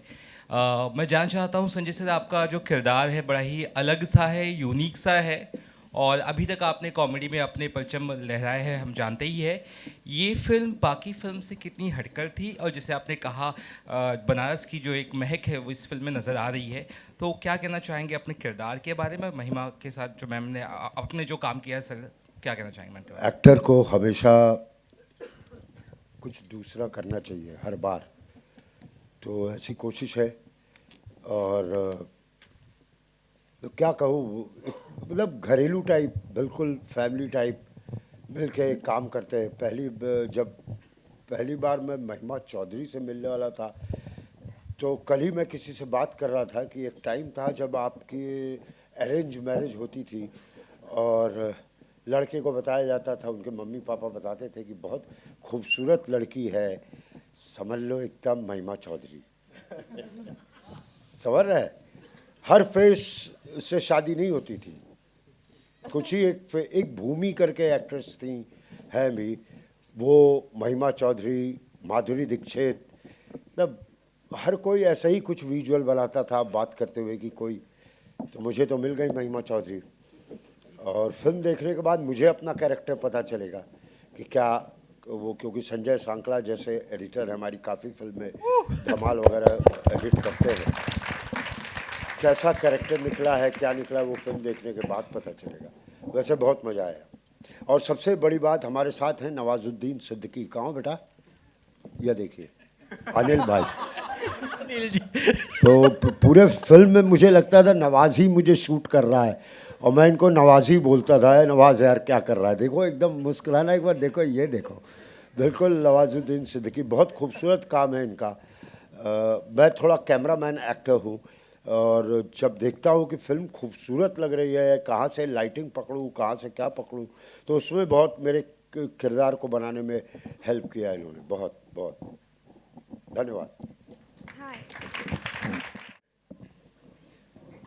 मैं जानना चाहता हूँ संजय सर, आपका जो किरदार है बड़ा ही अलग सा है, यूनिक सा है, और अभी तक आपने कॉमेडी में अपने परचम लहराए हैं, हम जानते ही है। ये फिल्म बाकी फिल्म से कितनी हटकर थी, और जैसे आपने कहा बनारस की जो एक महक है वो इस फिल्म में नज़र आ रही है, तो क्या कहना चाहेंगे अपने किरदार के बारे में? महिमा के साथ जो मैम ने अपने जो काम किया है सर, क्या कहना चाहेंगे मैम? एक्टर को हमेशा कुछ दूसरा करना चाहिए हर बार, तो ऐसी कोशिश है। और तो क्या कहूँ, मतलब घरेलू टाइप, बिल्कुल फैमिली टाइप मिल के काम करते हैं। जब पहली बार मैं महिमा चौधरी से मिलने वाला था, तो कल ही मैं किसी से बात कर रहा था कि एक टाइम था जब आपकी अरेंज मैरिज होती थी और लड़के को बताया जाता था, उनके मम्मी पापा बताते थे कि बहुत खूबसूरत लड़की है, समझ लो एकदम महिमा चौधरी। समझ रहे हैं? हर फेस से शादी नहीं होती थी, कुछ ही एक भूमि करके एक्ट्रेस थी, है भी वो, महिमा चौधरी, माधुरी दीक्षित, मतलब हर कोई ऐसा ही कुछ विजुअल बनाता था बात करते हुए कि कोई। तो मुझे तो मिल गई महिमा चौधरी, और फिल्म देखने के बाद मुझे अपना कैरेक्टर पता चलेगा कि क्या वो, क्योंकि संजय सांकला जैसे एडिटर हमारी काफ़ी फिल्में धमाल वगैरह एडिट करते हैं, कैसा कैरेक्टर निकला है, क्या निकला, वो फिल्म देखने के बाद पता चलेगा। वैसे बहुत मज़ा आया। और सबसे बड़ी बात, हमारे साथ हैं नवाजुद्दीन सिद्दीकी। कहाँ बेटा? यह देखिए अनिल भाई। अनिल जी। तो पूरे फिल्म में मुझे लगता था नवाज ही मुझे शूट कर रहा है, और मैं इनको नवाज ही बोलता था, नवाज यार क्या कर रहा है। देखो एकदम मुस्कुराना, एक बार देखो, ये देखो, बिल्कुल नवाजुद्दीन सिद्दीकी। बहुत खूबसूरत काम है इनका। मैं थोड़ा कैमरामैन एक्टर हूँ, और जब देखता हूँ कि फिल्म खूबसूरत लग रही है, कहाँ से लाइटिंग पकड़ूँ, कहाँ से क्या पकड़ूँ, तो उसमें बहुत मेरे किरदार को बनाने में हेल्प किया है इन्होंने। बहुत बहुत धन्यवाद।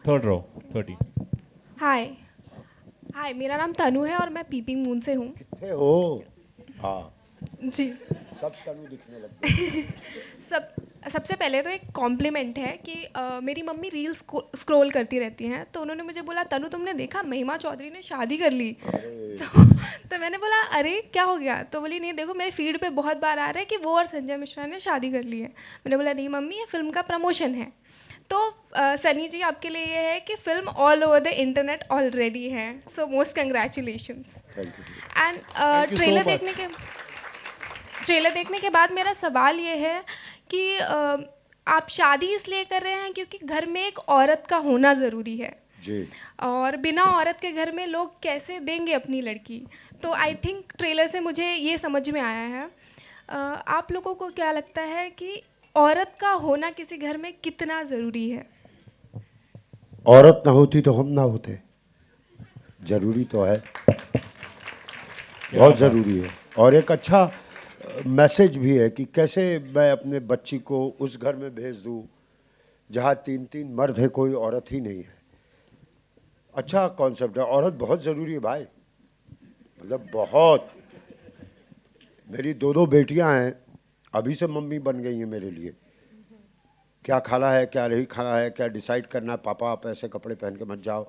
Third row 30। हाय हाय, मेरा नाम तनु है और मैं पीपिंग मून से हूँ। कितने हो? हाँ जी, सब तनु दिखने लगते हैं। सबसे पहले तो एक कॉम्प्लीमेंट है कि मेरी मम्मी रील्स स्क्रॉल करती रहती हैं, तो उन्होंने मुझे बोला, तनु तुमने देखा महिमा चौधरी ने शादी कर ली? तो मैंने बोला अरे क्या हो गया? तो बोली नहीं देखो, मेरे फीड पे बहुत बार आ रहा है कि वो और संजय मिश्रा ने शादी कर ली है। मैंने बोला नहीं मम्मी, ये फिल्म का प्रमोशन है। तो सनी जी, आपके लिए ये है कि film all over the internet already है, so most congratulations. And trailer देखने के बाद मेरा सवाल ये है कि आप शादी इसलिए कर रहे हैं क्योंकि घर में एक औरत का होना ज़रूरी है जी, और बिना औरत के घर में लोग कैसे देंगे अपनी लड़की? तो आई थिंक ट्रेलर से मुझे ये समझ में आया है। आप लोगों को क्या लगता है कि औरत का होना किसी घर में कितना ज़रूरी है? औरत ना होती तो हम ना होते, ज़रूरी तो है, बहुत ज़रूरी है। और एक अच्छा मैसेज भी है कि कैसे मैं अपने बच्ची को उस घर में भेज दूँ जहाँ 3-3 मर्द है, कोई औरत ही नहीं है। अच्छा कॉन्सेप्ट है, औरत बहुत ज़रूरी है भाई, मतलब बहुत। मेरी 2 बेटियां हैं, अभी से मम्मी बन गई हैं मेरे लिए। क्या खाना है, क्या नहीं खाना है, क्या डिसाइड करना है, पापा आप ऐसे कपड़े पहन के मत जाओ।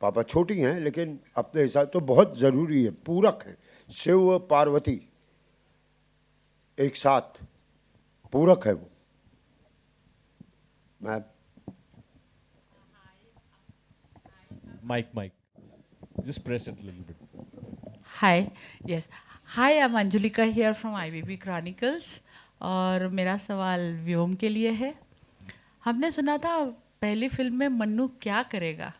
पापा छोटी हैं लेकिन अपने हिसाब तो बहुत ज़रूरी है, पूरक है, शिव पार्वती एक साथ पूरक है वो। मैं Mike. Just press it a little bit. Hi, yes. Hi, I'm Anjulika here from IBB Chronicles और मेरा सवाल व्योम के लिए है। हमने सुना था पहली फिल्म में मन्नू क्या करेगा,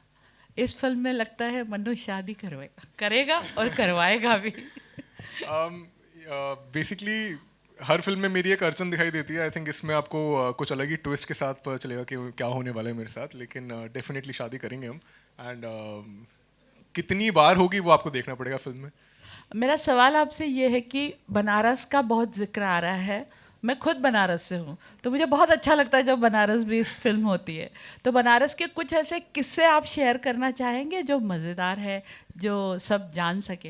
इस फिल्म में लगता है मन्नू शादी करेगा और करवाएगा भी। बेसिकली हर फिल्म में मेरी एक अड़चन दिखाई देती है। आई थिंक इसमें आपको कुछ अलग ही ट्विस्ट के साथ पता चलेगा कि क्या होने वाला है मेरे साथ, लेकिन डेफिनेटली शादी करेंगे हम। एंड कितनी बार होगी वो आपको देखना पड़ेगा फिल्म में। मेरा सवाल आपसे ये है कि बनारस का बहुत जिक्र आ रहा है, मैं खुद बनारस से हूँ, तो मुझे बहुत अच्छा लगता है जब बनारस भी इस फिल्म होती है। तो बनारस के कुछ ऐसे किस्से आप शेयर करना चाहेंगे जो मज़ेदार है, जो सब जान सके?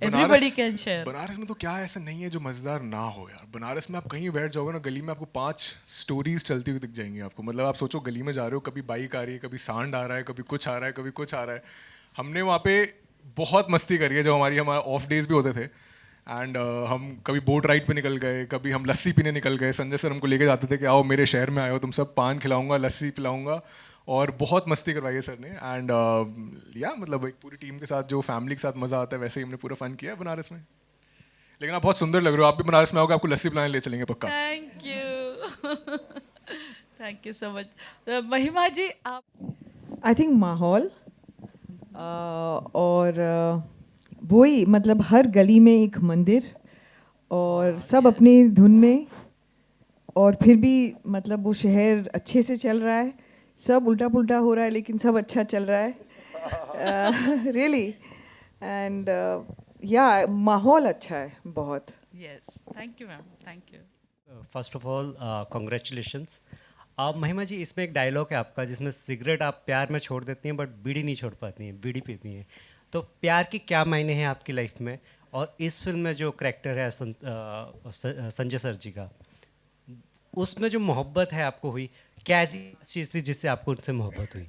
Everybody can share. बनारस में तो क्या ऐसा नहीं है जो मज़ेदार ना हो यार। बनारस में आप कहीं बैठ जाओगे ना गली में, आपको 5 स्टोरीज चलती हुई दिख जाएंगी आपको। मतलब आप सोचो गली में जा रहे हो, कभी बाइक आ रही है, कभी सांड आ रहा है, कभी कुछ आ रहा है, कभी कुछ आ रहा है। हमने वहाँ पे बहुत मस्ती करी है जब हमारा ऑफ डेज भी होते थे। एंड हम कभी बोट राइड पे निकल गए, कभी हम लस्सी पीने निकल गए। संजय सर हमको लेके जाते थे कि आओ मेरे शहर में आयो, तुम सब पान खिलाऊंगा, लस्सी पिलाऊंगा, और बहुत मस्ती करवाई है सर ने। एंड या मतलब एक पूरी टीम के साथ जो फैमिली के साथ मज़ा आता है, वैसे ही हमने पूरा फन किया है बनारस में। लेकिन आप बहुत सुंदर लग रहे हो, आप भी बनारस में आओगे, आपको लस्सी पिलाने ले चलेंगे पक्का। Thank you so much. Mahima जी आप? आई थिंक माहौल और वही, मतलब हर गली में एक मंदिर और सब अपनी धुन में, और फिर भी मतलब वो शहर अच्छे से चल रहा है, सब उल्टा पुल्टा हो रहा है लेकिन सब अच्छा चल रहा है। रियली एंड या माहौल अच्छा है बहुत। Yes, thank you ma'am, thank you. First of all congratulations. आप महिमा जी, इसमें एक डायलॉग है आपका जिसमें सिगरेट आप प्यार में छोड़ देती हैं बट बीड़ी नहीं छोड़ पाती हैं, बीड़ी पीती हैं। तो प्यार की क्या मायने हैं आपकी लाइफ में? और इस फिल्म में जो करैक्टर है संजय सर जी का, उसमें जो मोहब्बत है आपको हुई, क्या ऐसी चीज़ थी जिससे आपको उनसे मोहब्बत हुई?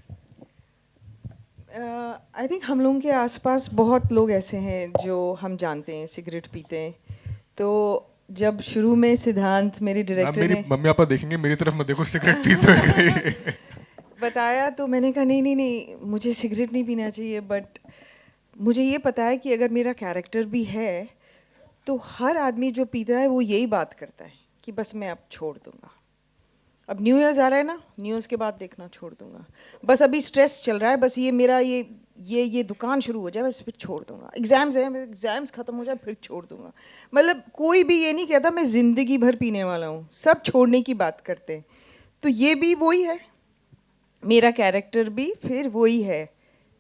आई थिंक हम लोगों के आसपास बहुत लोग ऐसे हैं जो हम जानते हैं सिगरेट पीते हैं। तो जब शुरू में सिद्धांत मेरे डायरेक्टर मेरी ने मम्मी पापा देखेंगे, मेरी तरफ मत देखो, सिगरेट पीते हैं। बताया तो मैंने कहा नहीं, मुझे सिगरेट नहीं पीना चाहिए, बट मुझे ये पता है कि अगर मेरा कैरेक्टर भी है तो हर आदमी जो पीता है वो यही बात करता है कि बस मैं अब छोड़ दूंगा। अब न्यू ईयर्स आ रहा है ना, न्यू ईयर्स के बाद देखना छोड़ दूंगा, बस अभी स्ट्रेस चल रहा है, बस ये मेरा ये दुकान शुरू हो जाए बस फिर छोड़ दूंगा, एग्ज़ाम्स हैं एग्ज़ाम्स ख़त्म हो जाए फिर छोड़ दूंगा। मतलब कोई भी ये नहीं कहता मैं ज़िंदगी भर पीने वाला हूँ, सब छोड़ने की बात करते हैं। तो ये भी वही है, मेरा कैरेक्टर भी फिर वही है,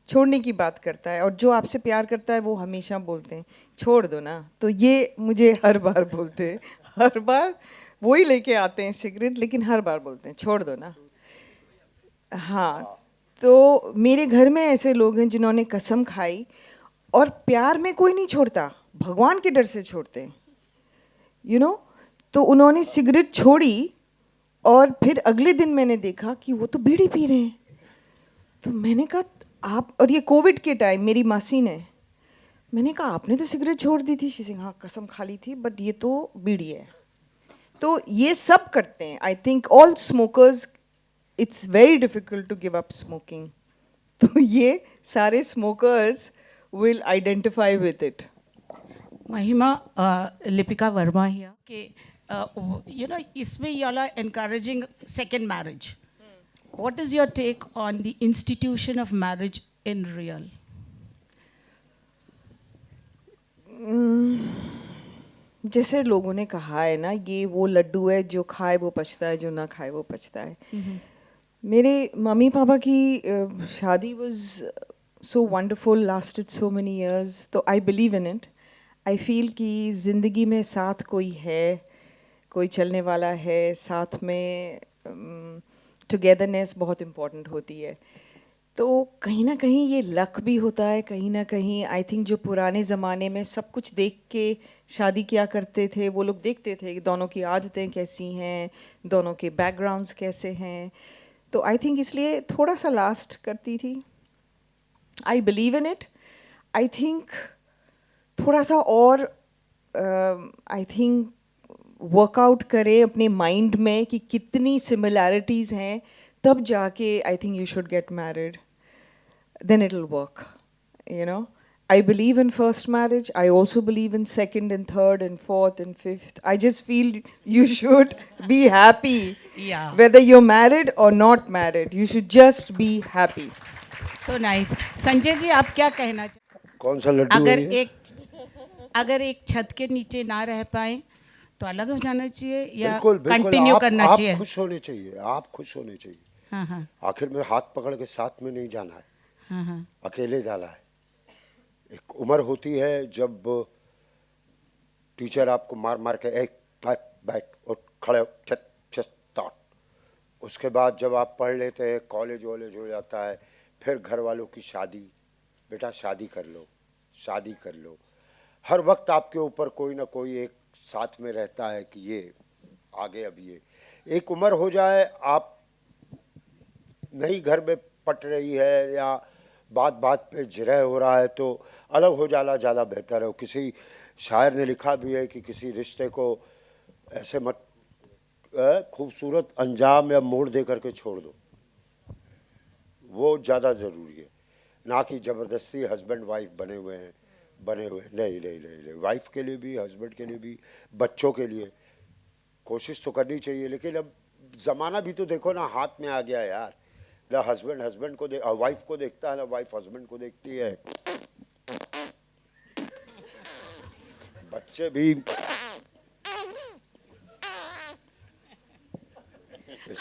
छोड़ने की बात करता है। और जो आपसे प्यार करता है वो हमेशा बोलते हैं छोड़ दो ना, तो ये मुझे हर बार बोलते हैं, हर बार वही लेके आते हैं सिगरेट, लेकिन हर बार बोलते हैं छोड़ दो ना। हाँ, तो मेरे घर में ऐसे लोग हैं जिन्होंने कसम खाई, और प्यार में कोई नहीं छोड़ता, भगवान के डर से छोड़ते हैं, यू नो। तो उन्होंने सिगरेट छोड़ी और फिर अगले दिन मैंने देखा कि वो तो बीड़ी पी रहे हैं। तो मैंने कहा आप, और ये कोविड के टाइम मेरी मासी ने, मैंने कहा आपने तो सिगरेट छोड़ दी थी। शी सेइंग हाँ कसम खा ली थी, बट ये तो बीड़ी है। तो ये सब करते हैं। I think all smokers, it's very difficult to give up smoking. तो ये सारे smokers will identify with it. Mahima, Lipika Verma here के you know, इसमें you all are encouraging second marriage. What is your take on the institution of marriage in real? जैसे लोगों ने कहा है ना, ये वो लड्डू है जो खाए वो पछता है, जो ना खाए वो पछता है। मेरे मम्मी पापा की शादी was so wonderful, lasted so many years. तो I believe in it. I feel कि ज़िंदगी में साथ कोई है, कोई चलने वाला है, साथ में टुगेदरनेस बहुत इम्पोर्टेंट होती है। तो कहीं ना कहीं ये लक भी होता है, कहीं ना कहीं आई थिंक जो पुराने ज़माने में सब कुछ देख के शादी किया करते थे, वो लोग देखते थे कि दोनों की आदतें कैसी हैं, दोनों के बैकग्राउंड्स कैसे हैं। तो आई थिंक इसलिए थोड़ा सा लास्ट करती थी। आई believe in it. I think थोड़ा सा और आई थिंक वर्कआउट करें अपने माइंड में कि कितनी सिमिलैरिटीज़ हैं, तब जाके I think you should get married, then it'll work, you know. I believe in first marriage. I also believe in second and third and fourth and fifth. I just feel you should be happy. Yeah. Whether you're married or not married, you should just be happy. So nice. Sanjay ji, आप क्या कहना चाहते? कौन सा लड्डू अगर है ये? अगर एक छत के नीचे ना रह पाए तो अलग हो जाना चाहिए या बिल्कुल बिल्कुल, कंटिन्यू करना आप चाहिए? खुश होने चाहिए, आप खुश होने चाहिए। हाँ हाँ आखिर में हाथ पकड़ के साथ में नहीं जाना है, हाँ हाँ अकेले जाना है। एक उम्र होती है जब टीचर आपको मार मार के एक बैठ उठ खड़े हो छत छत स्टार्ट, उसके बाद जब आप पढ़ लेते हैं, कॉलेज वॉलेज हो जाता है, फिर घर वालों की शादी, बेटा शादी कर लो, शादी कर लो। हर वक्त आपके ऊपर कोई ना कोई एक साथ में रहता है कि ये आगे, अब ये एक उम्र हो जाए, आप नहीं घर में पट रही है या बात बात पे जिरह हो रहा है, तो अलग हो जाना ज़्यादा बेहतर है। किसी शायर ने लिखा भी है कि किसी रिश्ते को ऐसे मत खूबसूरत अंजाम या मोड़ दे करके छोड़ दो, वो ज़्यादा ज़रूरी है, ना कि ज़बरदस्ती हस्बैंड वाइफ बने हुए हैं, बने हुए नहीं नहीं नहीं नहीं। वाइफ के लिए भी, हस्बैंड के लिए भी, बच्चों के लिए कोशिश तो करनी चाहिए। लेकिन अब ज़माना भी तो देखो ना, हाथ में आ गया यार। ना हस्बैंड हस्बैंड को वाइफ को देखता है, ना वाइफ हस्बैंड को देखती है। बच्चे भी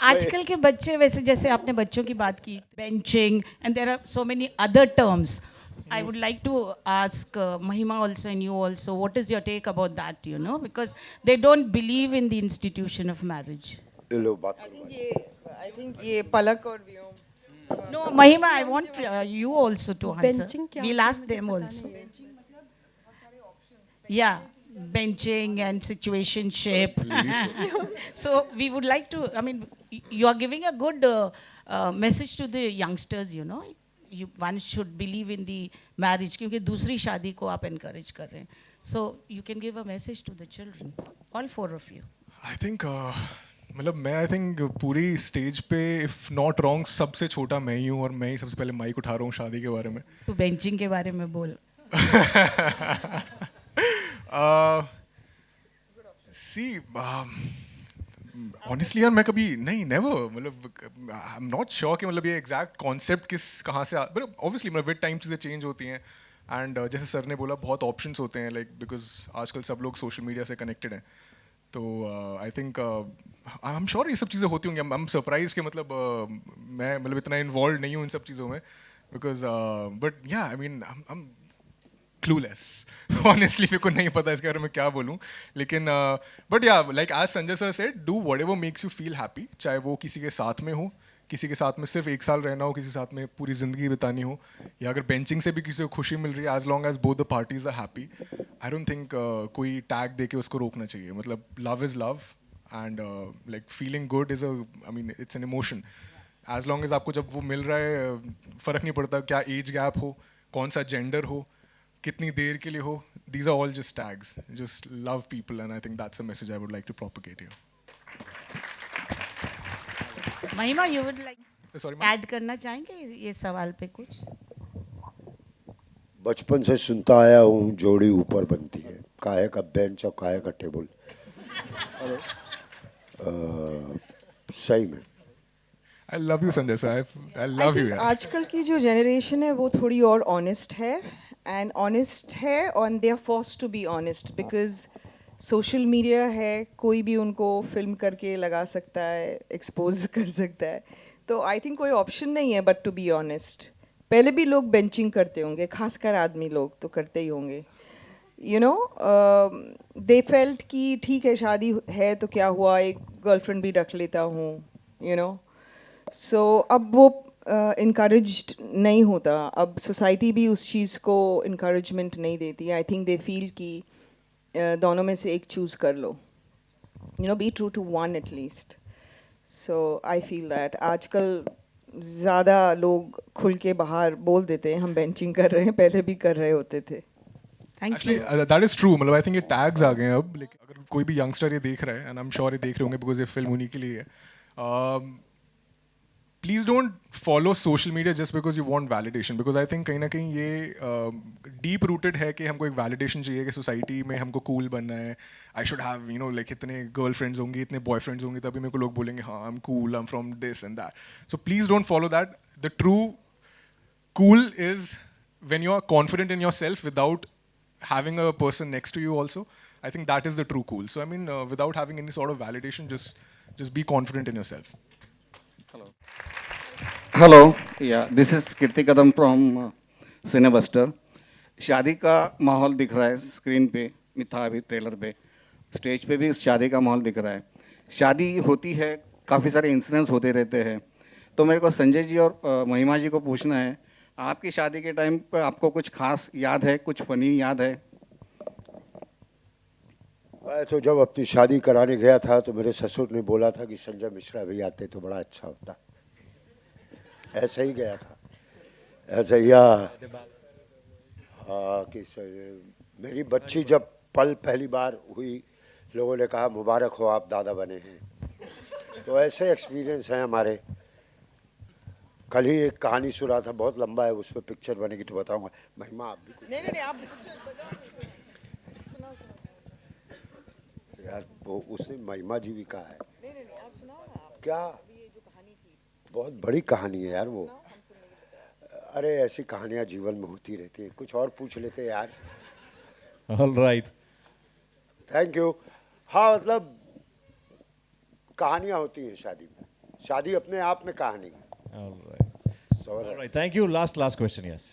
आजकल के बच्चे, वैसे जैसे आपने बच्चों की बात की, benching and there are so many other terms. I would like to ask Mahima also and you also, what is your take about that, you know, because they don't believe in the institution of marriage. लो बात I think ये पलक और व्योम. No, Mahima, I want you also to answer. Benching क्या We'll होता है, ask them मुझे पता also. नहीं है। Yeah, benching and situationship. So we would like to, I mean, you are giving a good message to the youngsters, you know. One should believe in the marriage, क्योंकि दूसरी शादी को आप encourage कर रहे हैं. So you can give a message to the children, all four of you. I think मतलब मैं आई थिंक पूरी स्टेज पे इफ नॉट रॉन्ग सबसे छोटा मैं ही हूँ, और मैं ही सबसे पहले माइक उठा रहा हूँ शादी के बारे में। तो benching के बारे में बोल. सी ऑनेस्टली यार मैं कभी नहीं, नेवर, मतलब आई एम नॉट श्योर कि मतलब ये एग्जैक्ट कॉन्सेप्ट कहाँ से बट ऑब्वियसली मतलब विद टाइम चीज़ें चेंज होती हैं। एंड जैसे सर ने बोला बहुत ऑप्शंस होते हैं, लाइक बिकॉज आजकल सब लोग सोशल मीडिया से कनेक्टेड हैं, तो I think I am sure ये सब चीज़ें होती होंगी। आई एम सरप्राइज कि मतलब मैं मतलब इतना इन्वॉल्व नहीं हूँ इन सब चीज़ों में, बिकॉज बट या I mean I am clueless honestly, मेरे को नहीं पता इसके बारे में क्या बोलूँ, लेकिन बट या like as Sanjay sir said, do whatever makes you feel happy, चाहे वो किसी के साथ में हो, किसी के साथ में सिर्फ 1 साल रहना हो, किसी के साथ में पूरी ज़िंदगी बितानी हो, या अगर बेंचिंग से भी किसी को खुशी मिल रही है, as long as both the parties are happy, I don't think कोई टैग दे के उसको रोकना चाहिए। मतलब love is love, and like feeling good is I mean it's an emotion. As long as आपको जब वो मिल रहा है, फ़र्क नहीं पड़ता क्या एज गैप हो, कौन सा जेंडर हो, कितनी देर के लिए हो, these are all just tags. Just love people, and I think that's a message I would like to propagate here. महिमा, you would like Sorry, add करना चाहेंगे ये सवाल पे कुछ? बचपन से सुनता आया हूँ, जोड़ी ऊपर बनती है, काहे का बेंच और काहे का टेबल। सही में I love you, Sanjay sir. I love you. यार। आजकल की जो जनरेशन है वो थोड़ी और ऑनेस्ट है, एंड ऑनेस्ट है, और they are forced to be honest because social media है, कोई भी उनको फिल्म करके लगा सकता है, एक्सपोज कर सकता है, तो आई थिंक कोई ऑप्शन नहीं है बट टू बी ऑनेस्ट। पहले भी लोग बेंचिंग करते होंगे, खासकर आदमी लोग तो करते ही होंगे, यू नो, दे फेल्ट कि ठीक है शादी है तो क्या हुआ, एक गर्लफ्रेंड भी रख लेता हूँ, यू नो। सो अब वो इनकरेज्ड नहीं होता, अब सोसाइटी भी उस चीज़ को इनकरेजमेंट नहीं देती। आई थिंक दे फील कि दोनों में से एक चूज़ कर लो, you know, be true to one at least. So I feel that आजकल ज़्यादा लोग खुल के बाहर बोल देते हैं हम बेंचिंग कर रहे हैं, पहले भी कर रहे होते थे। Thank you. That is true, मतलब आई थिंक ये टैग्स आ गए हैं अब, लेकिन अगर कोई भी यंगस्टर ये देख रहा है, एंड आई एम श्योर ये देख रहे होंगे बिकॉज ये फिल्म उन्हीं के लिए है, please don't follow social media just because you want validation, because I think कहीं ना कहीं ये डीप रूटेड है कि हमको एक वैलिडेशन चाहिए कि सोसाइटी में हमको कूल बनना है, I should have you know like इतने गर्लफ्रेंड्स होंगी, इतने बॉयफ्रेंड्स होंगे, तभी मेरे को लोग बोलेंगे हाँ I am cool, I am from this and that. So please don't follow that. The true cool is when you're confident in yourself without having a person next to you also. I think that is the true cool. So I mean, without having any sort of validation, just be confident in yourself. Hello, yeah this is Kirti Kadam from Cinebuster. शादी का माहौल दिख रहा है screen पे, था अभी trailer पे, स्टेज पे भी शादी का माहौल दिख रहा है. शादी होती है, काफ़ी सारे इंसिडेंट्स होते रहते हैं. तो मेरे को संजय जी और महिमा जी को पूछना है, आपकी शादी के टाइम पर आपको कुछ खास याद है, कुछ फनी याद है? मैं तो जब अपनी शादी कराने गया था तो मेरे ससुर ने बोला था कि संजय मिश्रा भी आते तो बड़ा अच्छा होता. ऐसे ही गया था, ऐसे ही. हाँ कि मेरी बच्ची जब पहली बार हुई, लोगों ने कहा मुबारक हो आप दादा बने हैं. तो ऐसे एक्सपीरियंस हैं हमारे. कल ही एक कहानी सुना था, बहुत लंबा है, उस पर पिक्चर बनेगी तो बताऊंगा. महिमा आप भी कुछ नहीं आप यार, वो उसने महिमा जी भी कहा है. नहीं आप सुनाओ ना. क्या ये जो कहानी थी, बहुत बड़ी कहानी है यार वो. अरे ऐसी कहानियां जीवन में होती रहती है. कुछ और पूछ लेते यार. All right, thank you. हाँ मतलब कहानियां होती हैं शादी में. शादी अपने आप में कहानी है. All right, thank you. Last question, yes.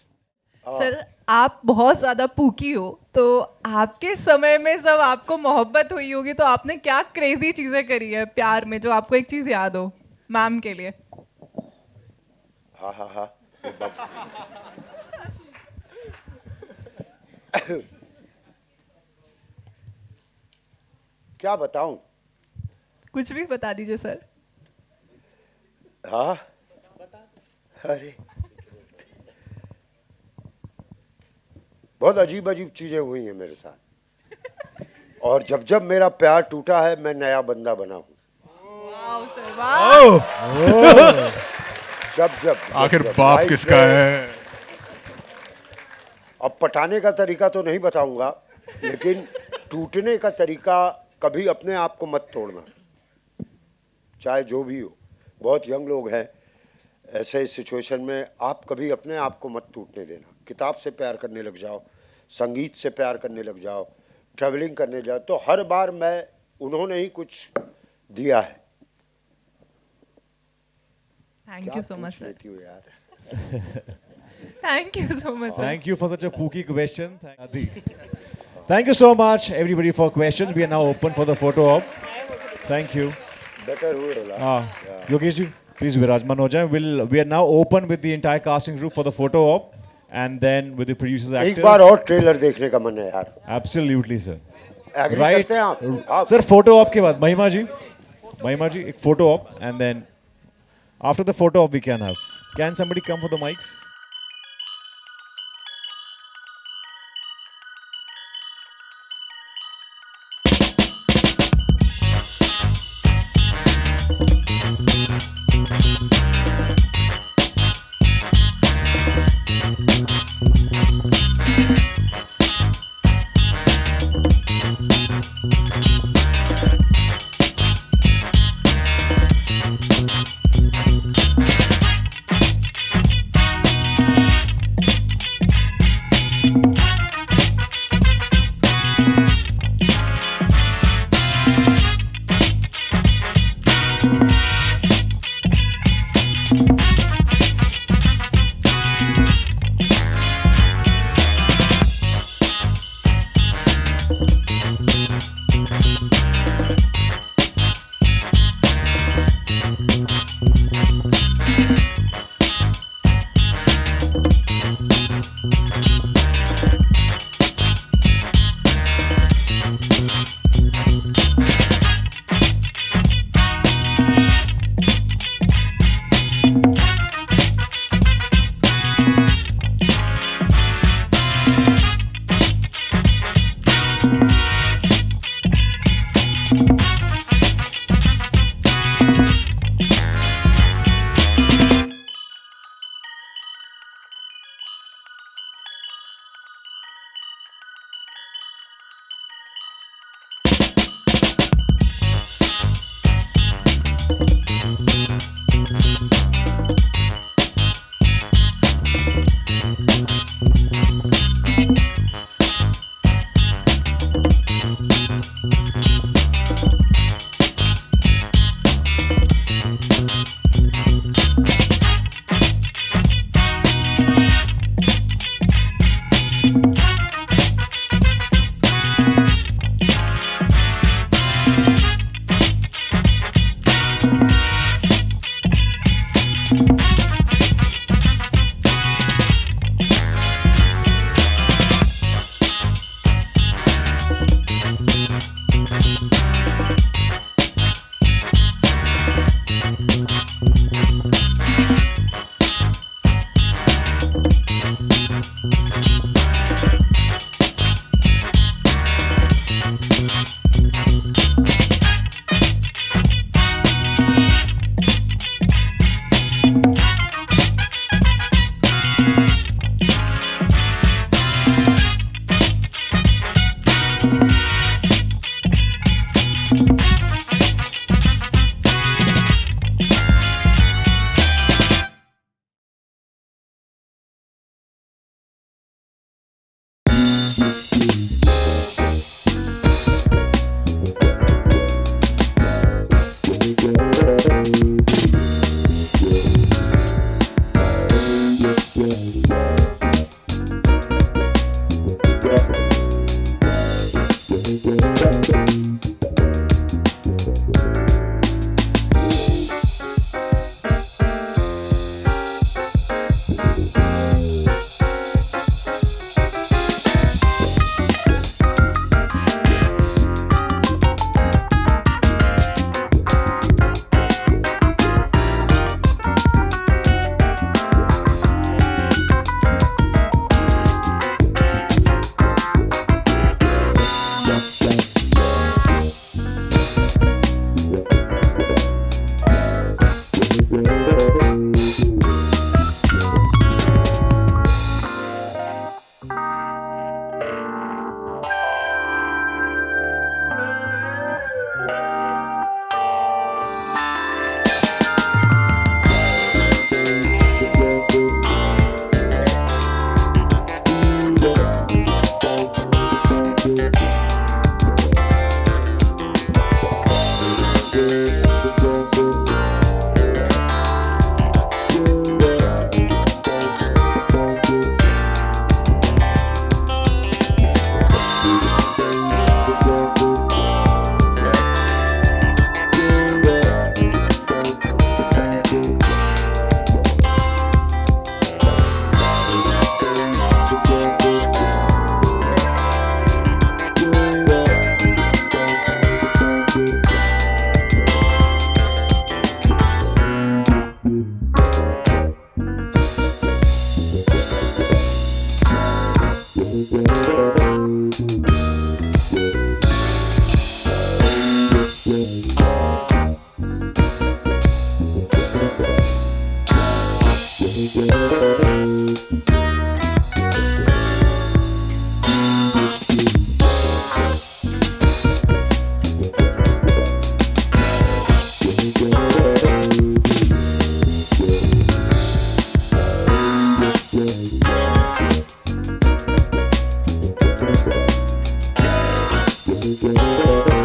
Sir, आप बहुत ज़्यादा पूकी हो, तो आपके समय में जब आपको मोहब्बत हुई होगी तो आपने क्या क्रेजी चीज़ें करी है प्यार में, जो आपको एक चीज़ याद हो मैम के लिए? हाँ क्या बताऊं? कुछ भी बता दीजिए सर. हाँ अरे बहुत अजीब चीजें हुई हैं मेरे साथ, और जब मेरा प्यार टूटा है मैं नया बंदा बना हूँ. जब आखिर बाप किसका है? अब पटाने का तरीका तो नहीं बताऊंगा, लेकिन टूटने का तरीका, कभी अपने आप को मत तोड़ना, चाहे जो भी हो. बहुत यंग लोग हैं ऐसे सिचुएशन में, आप कभी अपने आप को मत टूटने देना. किताब से प्यार करने लग जाओ, संगीत से प्यार करने लग जाओ, ट्रैवलिंग करने जाओ, तो हर बार उन्होंने ही कुछ दिया है. Thank you so much sir. यार thank you so much. Thank you for such a kooky question. Thank you so much everybody for questions. We are now open for the photo op. Thank you. Better हुए होला. Yogesh ji please विराजमान हो जाएं. We are now open with the entire casting group for the photo op, and then with the producers, actors. एक बार और trailer देखने का मन है यार. Absolutely sir. Agree करते हैं आप? Sir photo op के बाद महिमा जी एक photo op, and then after the photo op we can have. Can somebody come for the mics? Thank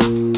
you.